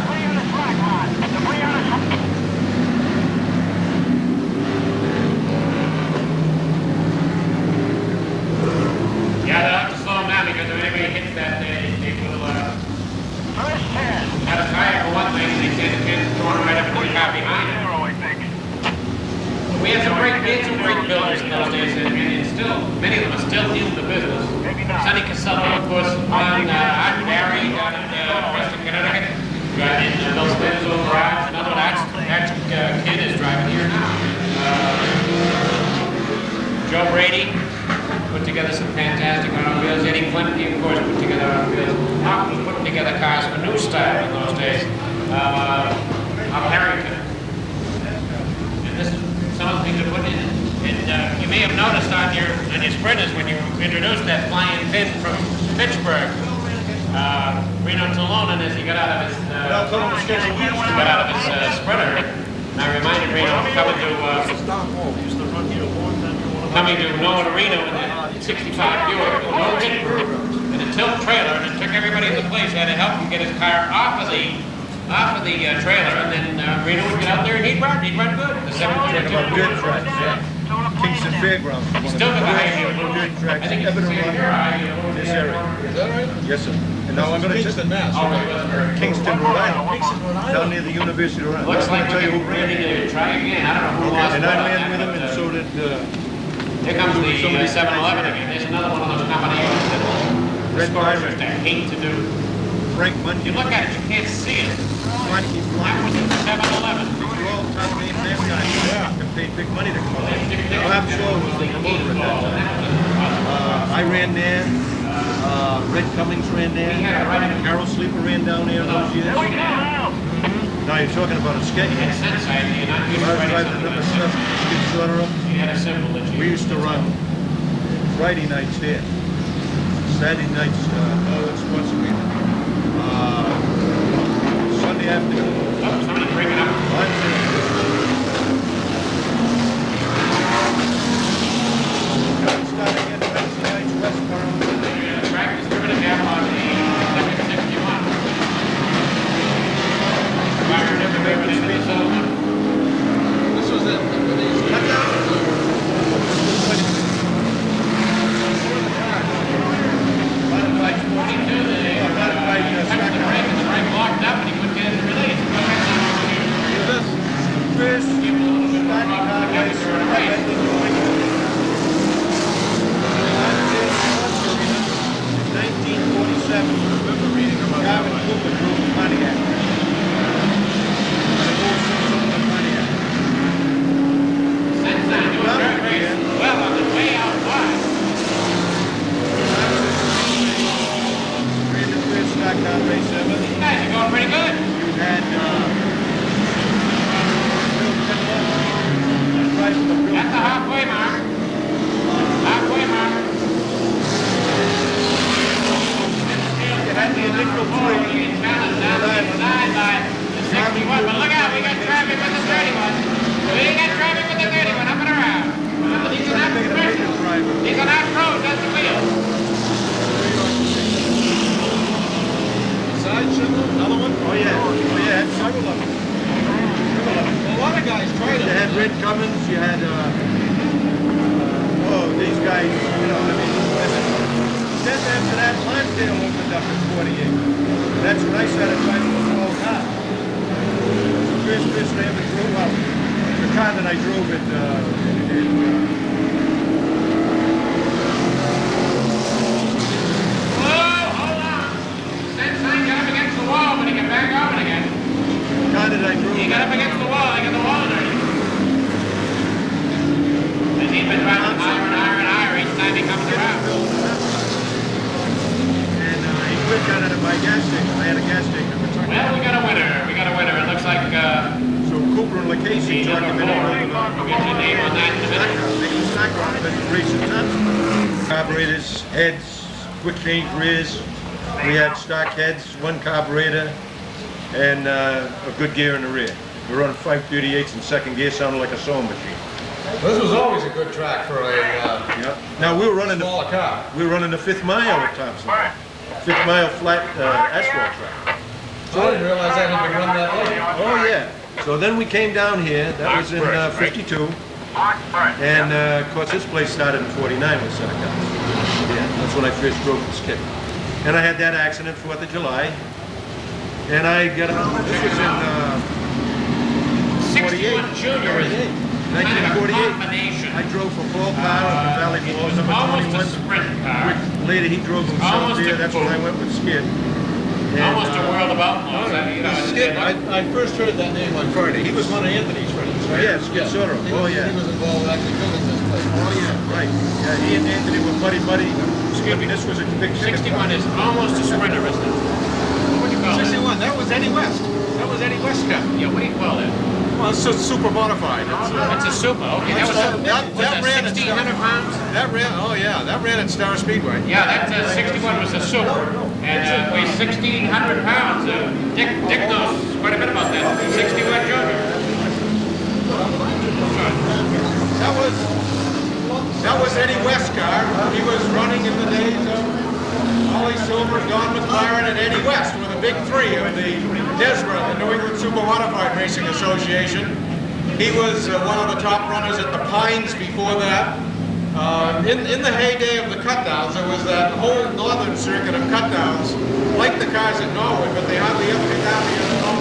Yeah, they'll have to slow them down because if anybody hits that, they will have a tire for one thing, and they say the kid's throwing right up into the car behind it. We had some great builders in those days, and still, many of them are still in the business. Sonny Casella, of course, on Art Barry down in Preston, Connecticut. In Bill Spencer's old garage. Another one, that kid is driving here now. Joe Brady put together some fantastic automobiles. Eddie Flemke, of course, put together automobiles. Hawk was putting together cars for New Style in those days. Up Harrington. And this is some of the things to put in. And you may have noticed on your sprinters when you introduced that flying pin from Pittsburgh, Reno Tolonen, as he got out of his sprinter. I reminded Reno coming to Noah Reno in the 65 Buick, no hit proof, and a tilt trailer, and it took everybody in the place, had to help him get his car off of the trailer, and then Reno would get out there and he'd run good. The 722 good tracks, yeah. Kingston Fairgrounds. He's still got the high good tracks. I think it's the same here. This area. Is that right? Yes, sir. And now I'm going to Kingston, Mass. Kingston, Rhode Island. Down near the University of Rhode Island. Looks like tell you who we're ready to try again. I don't know who lost. And I ran with him, and so did. Here comes the 7-Eleven again. There's another one of those combinations that the scorers hate to do. Frank Mundy. You look at it, you can't see it. Frankie That was the 7-Eleven. Yeah, and paid big money to come out. I'm sure it was the promoter at that time. I ran there. Red Cummings ran there. Carol Sleeper ran down there those years. Now you're talking about a sketch. I was driving the number 7, get shorter up. We used to run Friday nights there. Saturday nights, it's once a week. Sunday afternoon. Oh, somebody bring it up. Starting at Wednesday nights, westbound. The track is driven a gap on the 261. Fire never driven into the zone. This was it. The brake locked up and he couldn't get it released. First, Give him a little bit more off the gas during a race. 1947. Gavin Cooper drove the Pontiac. Since then, doing dirt race well on the way out wide. Ran the first stock car race ever. These guys are going pretty good. You had At the halfway mark. Halfway mark. you had the initial three. Being challenged down the inside by the 61. But look out, we got traffic with the 31. We got traffic with the 31 up and around. These are not professionals. These are not pros, that's the wheel. Richardson, another one? Oh yeah, had several of them. Well, a lot of guys tried You it. had Red Cummins, you had, these guys, you know, I mean, then after that, Lonsdale opened up in 48. That's when I started driving a small car. The first I ever drove out. The car that I drove it, He got up against the wall, he got the wall underneath. And he's been driving higher and higher and higher each time he comes around. And he quit down at my gas station. I had a gas station at the time. Well, we got a winner. We got a winner. It looks like so Cooper and LaCasey talked him in. We'll get your name on that in a minute. Making stock on it, racing tons. Carburetors, heads, quick change rears. We had stock heads, one carburetor, and a good gear in the rear. We were running 538s in second gear, sounded like a sewing machine. This was always a good track for a Now we were running smaller car. We were running the 5th mile at Thompson. 5th mile flat asphalt track. So I didn't realize that had been run that late. Oh yeah. So then we came down here. That was in 52. And of course this place started in 49 with set of cars. Yeah, that's when I first drove this kit. And I had that accident 4th of July. And I got this was in 61 Junior is 1948. I drove for Paul Power in the Valley Falls, number 21. Almost a sprint car. Later he drove himself there. That's when I went with Skid. And, Almost a world of outlaws. Skid, I first heard that name on Friday. He was one of Anthony's friends, right? Yeah, Skid Soto. Oh yeah. He was involved in actually building this place. Oh yeah, right. Yeah, he and Anthony were buddy. Skid, this was a big 61 is almost a sprinter, isn't it? What do you call it? 61, that was Eddie West. That was Eddie West's car. Yeah, what do you call that? Well, it's a super modified. It's a super. Okay, that ran 1,600 pounds. That ran. Oh yeah, that ran at Star Speedway. Yeah, that 61 was a super, and weighs 1,600 pounds. Dick knows quite a bit about that. 61 Junior. That was Eddie West's car. He was running in the days of Ollie Silver, Don McLaren, and Eddie West were the big three of the NESRA, the New England Super Modified Racing Association. He was one of the top runners at the Pines before that. In the heyday of the cut-downs, there was that whole northern circuit of cut-downs, like the cars at Norwood, but they hardly ever get down here at all.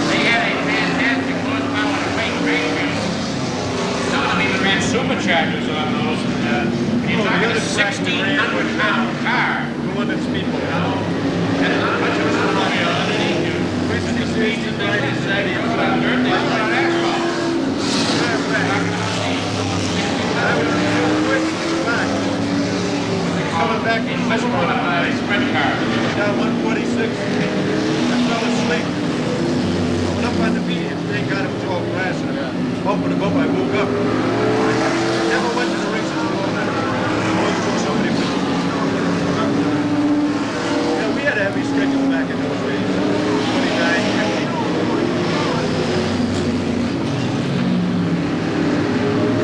They had a fantastic horsepower and weight ratio. Some of them even ran superchargers on those. You're talking a 1,600-pound car. London Speedway. That's not much of a story underneath you. The speeds in there is that you put on dirt, they put on asphalt. Coming back in Let's run a sprint car. down 146. I fell asleep. I went up on the beat and thank God it was all grass and bumping him up. I woke up. Never went to the races before that. Always took somebody with me. Yeah, we had a heavy schedule back in those days. 29, 50.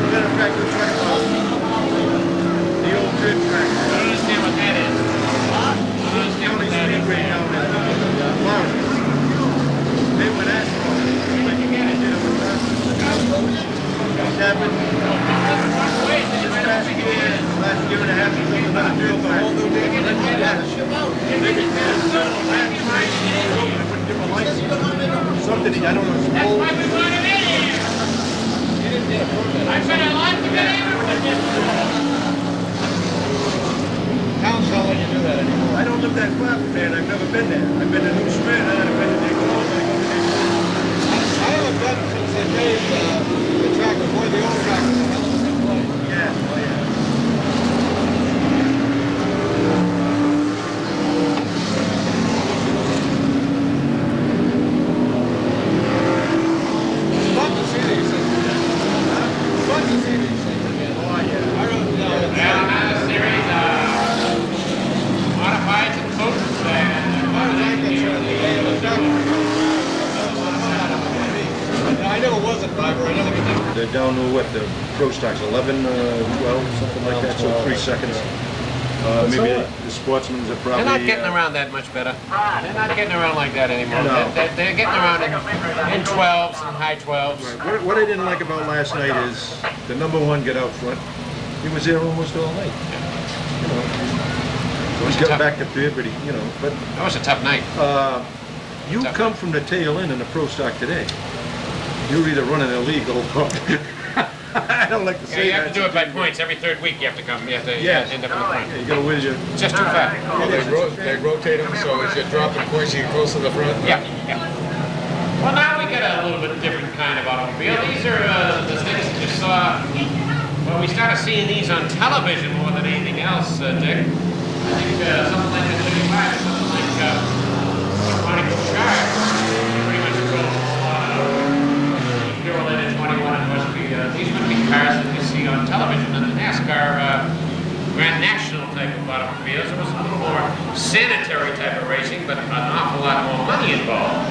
Matter of fact, let's talk about the old grid track. I don't understand what that is. I don't understand what that is. Speedway down in Florida. They went asphalt. Where'd you get it? This happened last year and a half ago. Another deal, the whole new deal. They put different lights. Something, I don't know, it's That's old. why we brought him in here. I said I'd like to get in with Towns don't let you do that anymore. I don't live that far from there, and I've never been there. I've been to New Smyrna, and I've been to Daytona, I go to Daytona. I haven't been since they made the track before the old track was a hell of a good place. Yeah, oh yeah. It's fun to see these things again. It's fun to see these things again. Oh yeah. I really know. Well, another series modifieds and coaches I never was a driver. I never did. They're down to what, the pro stocks, 11, 12, something like that, so 3 seconds. Maybe the sportsmen are probably... They're not getting around that much better. They're not getting around like that anymore. No. They're getting around in 12s and high 12s. Right. What I didn't like about last night is the #1 got out front. He was there almost all night. You know, he got back to third, but but that was a tough night. You come from the tail end in the pro stock today. You're either running illegal or I don't like to say that. You have to do it by points. Every third week you have to come. You have to end up in the front. Yeah, you got to win your... It's just too fat. They rotate them, so as you're dropping points, you get close to the front? Yeah. Well, now we got a little bit different kind of automobile. These are the things that you saw... Well, we started seeing these on television more than anything else, Dick. I think something like the 35, something like Ronnie Bouchard pretty much drove Purelated 21 and must be, these would be cars that you see on television in the NASCAR Grand National type of automobiles. It was a little more sanitary type of racing, but an awful lot more money involved.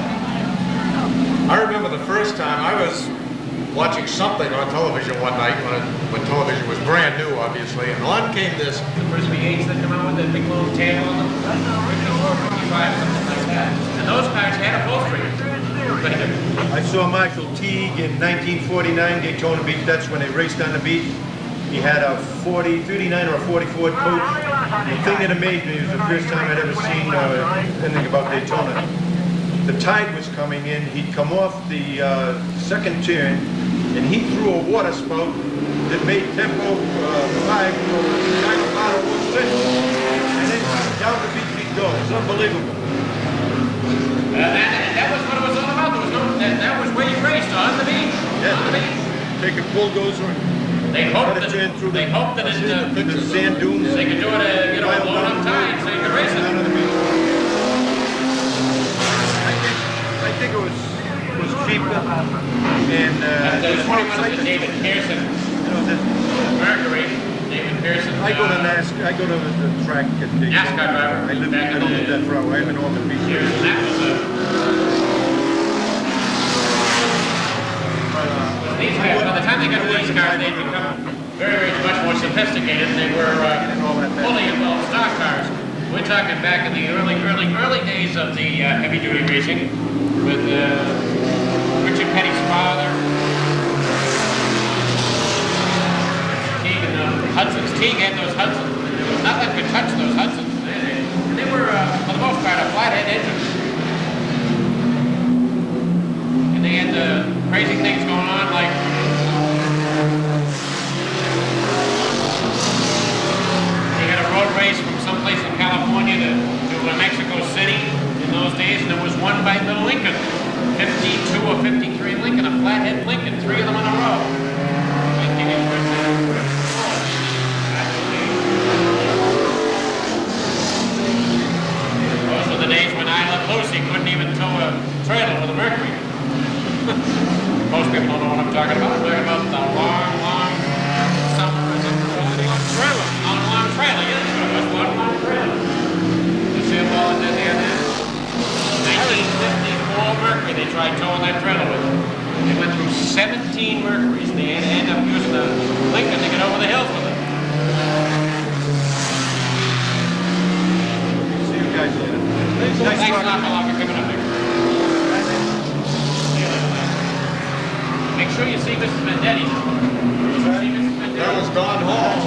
I remember the first time I was watching something on television one night when television was brand new, obviously, and on came this. The first V8s that come out with that big long tail on them, original 455, something like that. And those cars had upholstery. I saw Marshall Teague in 1949 Daytona Beach. That's when they raced on the beach. He had a 39 or a 44 coach. The thing that amazed me was the first time I'd ever seen anything about Daytona. The tide was coming in. He'd come off the second turn, and he threw a water spout that made tempo 5 for the bottom 1 and then down the beach he'd go. It's unbelievable. That was what it was all about. That was where you raced, on the beach. Yeah. On the beach. Take a bulldozer. They hoped that it, the sand dunes. They could do it, blown up tide, so you could race it. I think it was cheaper, and there's one of David Pearson, Mercury, David Pearson. I go to NASCAR. I go to the track at Daytona. NASCAR driver. I live in Death Row. I live in Ormond Beach. That was these guys. By the time they got to these cars, they'd become very much more sophisticated. They were fully involved stock cars. We're talking back in the early days of the heavy-duty racing with Richard Petty's father, Teague and the Hudsons. Teague had those Hudsons. There was nothing could touch those Hudsons. They were, for the most part, a flathead engine. And they had the crazy things going on, like they had a road race from someplace in California to Mexico City in those days, and there was one by the Lincoln, 52 or 53 Lincoln, a flathead Lincoln, 3 of them in a row. Those were the days when I Love Lucy couldn't even tow a trailer with a Mercury. Most people don't know what I'm talking about. I'm talking about the long summer or something. Trailer. On a long trailer, yeah, that's what it was, one long trailer. You see them all in there now? 1954 Mercury, they tried towing that trailer with it. They went through 17 Mercuries, and they had to end up using a Lincoln to get over the hills with it. See you guys later. Thanks a lot for coming up here. Make sure you see Mrs. Vendetti. That was Don Hall.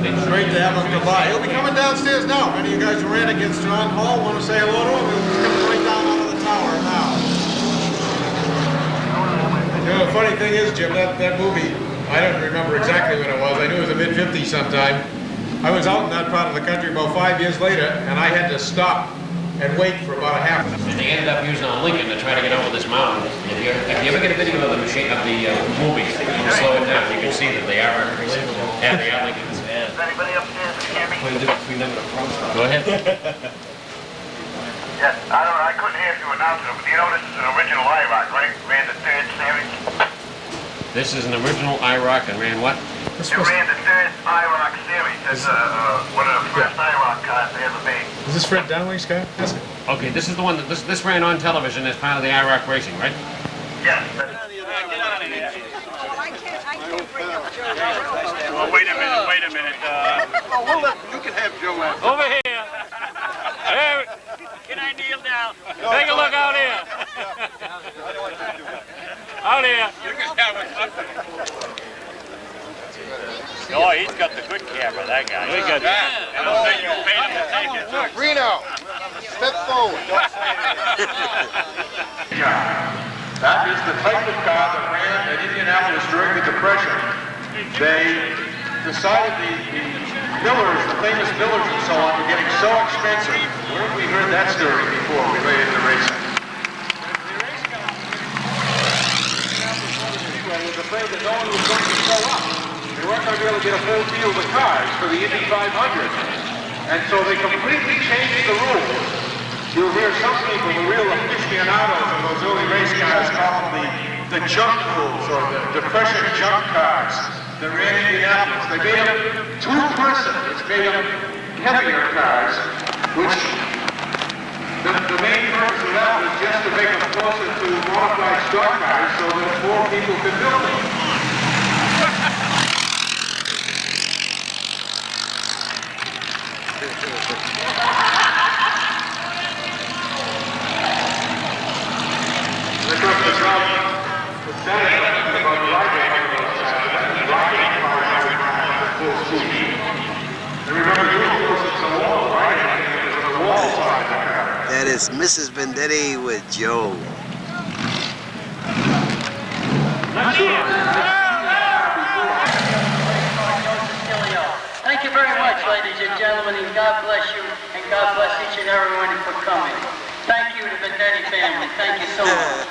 It's great to have him come by. He'll be coming downstairs now. If any of you guys who ran against Don Hall want to say hello to him, he's coming right down out of the tower now. You know, the funny thing is, Jim, that movie, I don't remember exactly when it was. I knew it was the mid-50s sometime. I was out in that part of the country about 5 years later, and I had to stop and wait for about a half an hour. And they ended up using a Lincoln to try to get over this mountain. If you ever get a video of the machine of the movie, you slow it down, you can see that they are Mercuries. Yeah, they are Lincolns. Anybody upstairs can hear me? Go ahead. Yes, I couldn't hear if you announced it, but you know this is an original IROC, right? Ran the 3rd series. This is an original IROC and ran what? It ran the 3rd IROC series. That's one of the first IROC cars they ever made. Is this Fred Downling's car? Okay, this is the one that this ran on television as part of the IROC racing, right? Yes. I can't Well, wait a minute. You can have Joe after. Over here. There. Can I kneel down? Take a look out here. Out here. You can have it. Oh, he's got the good camera, that guy. He got I don't think you paid him to take it. Reno, step forward. That is the type of car that ran at Indianapolis during the Depression. They decided the millers, the famous millers and so on, were getting so expensive. Where have we heard that story before related to racing? Speedway was afraid that no one was going to show up. They weren't going to be able to get a full field of cars for the Indy 500. And so they completely changed the rules. You'll hear some people, the real aficionados of those early race cars, call them the junk rules or the Depression junk cars that ran in Indianapolis. They made them two-person. It's made them heavier cars, which the main purpose of that was just to make them closer to modified stock cars so that more people could build them. That is Mrs. Vendetti with Joe. Thank you very much, ladies and gentlemen, and God bless you, and God bless each and every one for coming. Thank you to the Vendetti family. Thank you so much.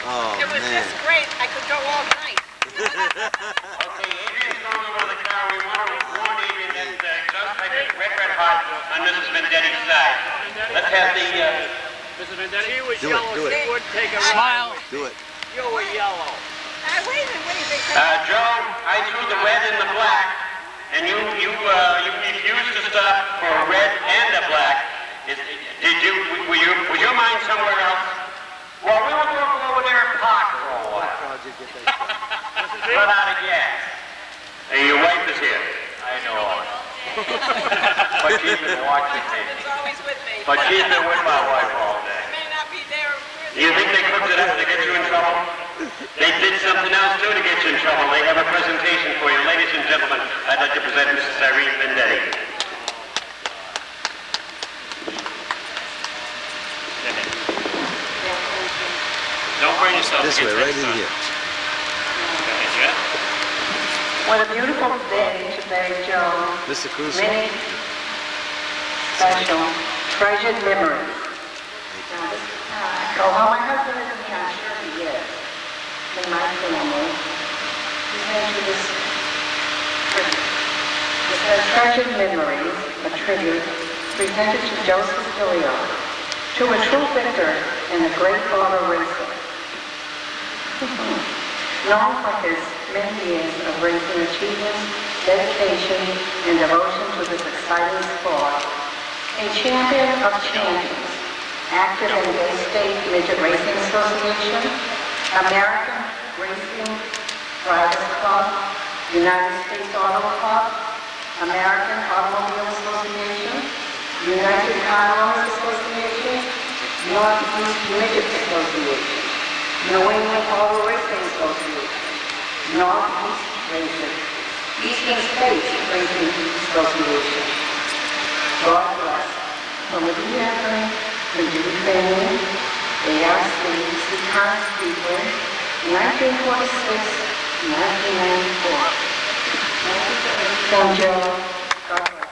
Oh, it was man. just great. I could go all night. Okay, Adrian's going over the car. We want to warn Adrian that exhaust pipe is red hot on Mrs. Vendetti's side. Let's have the... Mrs. Vendetti? She was Do yellow. it. She wouldn't take a smile. Do it. You were yellow. Wait a minute. Joe, I threw the red and the black, and you refused to stop for a red and a black. Was your mind somewhere else? Well, we were going to go over there and park for a while. Run out of gas. Hey, your wife is here. I know. But she's been watching me. She's always with me. But she's been with my wife all day. I may not be there. Do you think they cooked it up to get you in trouble? They did something else too to get you in trouble. They have a presentation for you. Ladies and gentlemen, I'd like to present Mrs. Irene Vendetti. Don't burn yourself. This way, right in here. What a beautiful day today, Joe. Mr. Cruz. Many special, treasured memories. Oh, well, my husband isn't here. I'm sure he is. In my family. He sent you this tribute. It says, treasured memories, a tribute, presented to Joseph Gilio, to a true victor in the great auto racing. Known for his many years of racing achievements, dedication, and devotion to this exciting sport, a champion of champions, active in the State Midget Racing Association, American Racing Drivers Club, United States Auto Club, American Automobile Association, United Car Owners Association, Northeast Midget Association, New England Auto Racing Association, Northeast Racing, Eastern States Racing Association. God bless. From the Anthony, the Judy family, ARC, Seekonk Speedway, 1946, 1994. Thank you, Joe. God bless.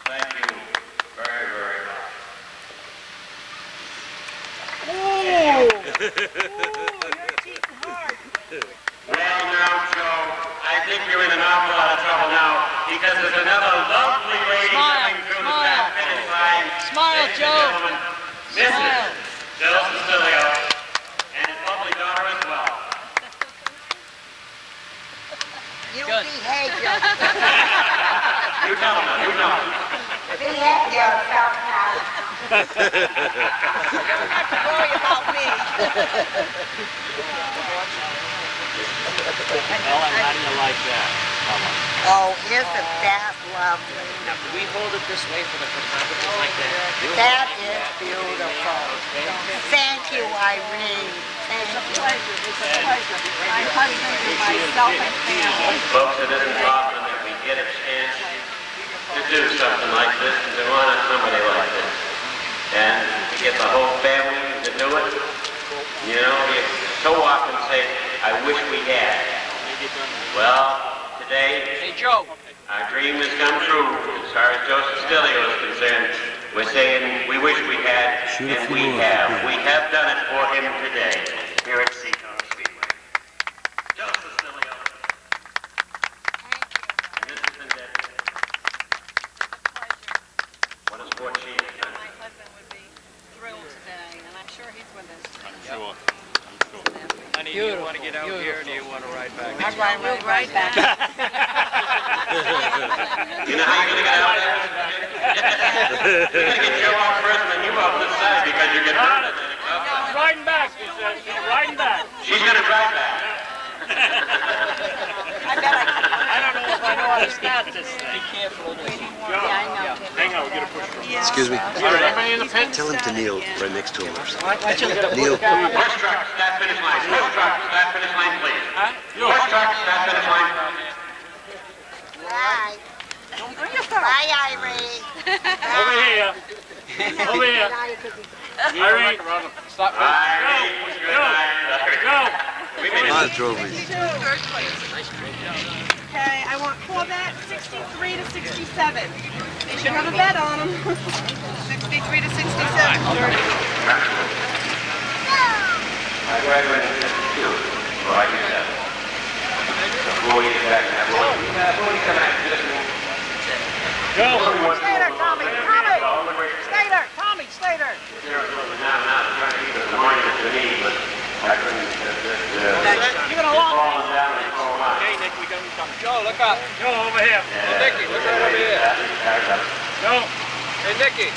Thank you very, very much. Well, now, Joe, I think you're in an awful lot of trouble now because there's another lovely lady coming through the back finish line. Smile, Ladies and Joe. gentlemen, Mrs. Jill Cecilio and his lovely daughter as well. You behave yourself. You tell them, you know. Behave yourself now. have to worry about me. Ellen, how do you like that? Oh, isn't that lovely? Now, can we hold it this way for the photographer like that? That is beautiful. Thank you, Irene. Thank you. It's a pleasure. My husband and myself and family. Folks, it isn't often that we get a chance to do something like this and to honor somebody like this. And to get the whole family to do it, you know, you so often say, I wish we had. Well, today, hey, Joe, our dream has come true as far as Joseph Stilio is concerned. We're saying we wish we had, and we have. We have done it for him today here at Seekonk Speedway. Joseph Stilio. And this has been Debbie. What a sport she is. My husband would be thrilled today, and I'm sure he's with us. I'm sure. honey, do you want to get out here or do you want to ride back? I'd rather ride back. You know how you're going to get out there? We're going to get Joe out first and then you out this side because you're getting rid of it. She's riding back, she said. She's riding back. She's going to drive back. I don't know if I know how to start this thing. Be careful. Yeah, I know. Hang on, we got to push her. Excuse me. Anybody in the pit? Tell him to kneel right next to him. Horse Kneel. truck, start finish line. Horse truck, start finish line, please. Horse truck, start finish line. Bye. Bye, Irene. Over here. Over here. Irene. Stop. Irene. Go. I drove it. Okay, I want Corvette 63 to 67. They should have a bet on them. 63 to 67. I graduated in 52, so I used that. So 4 years back, 47 after this one. Go. Stay there, Tommy. Tommy. Stay there. Tommy, stay there. Now, trying to keep it the morning to me, but I couldn't. Give it a long Falling down and falling out. Okay, Nick, we got to come. Joe, look up. Joe, over here. Hey, Nicky, look right over here. Joe. Hey, Nicky.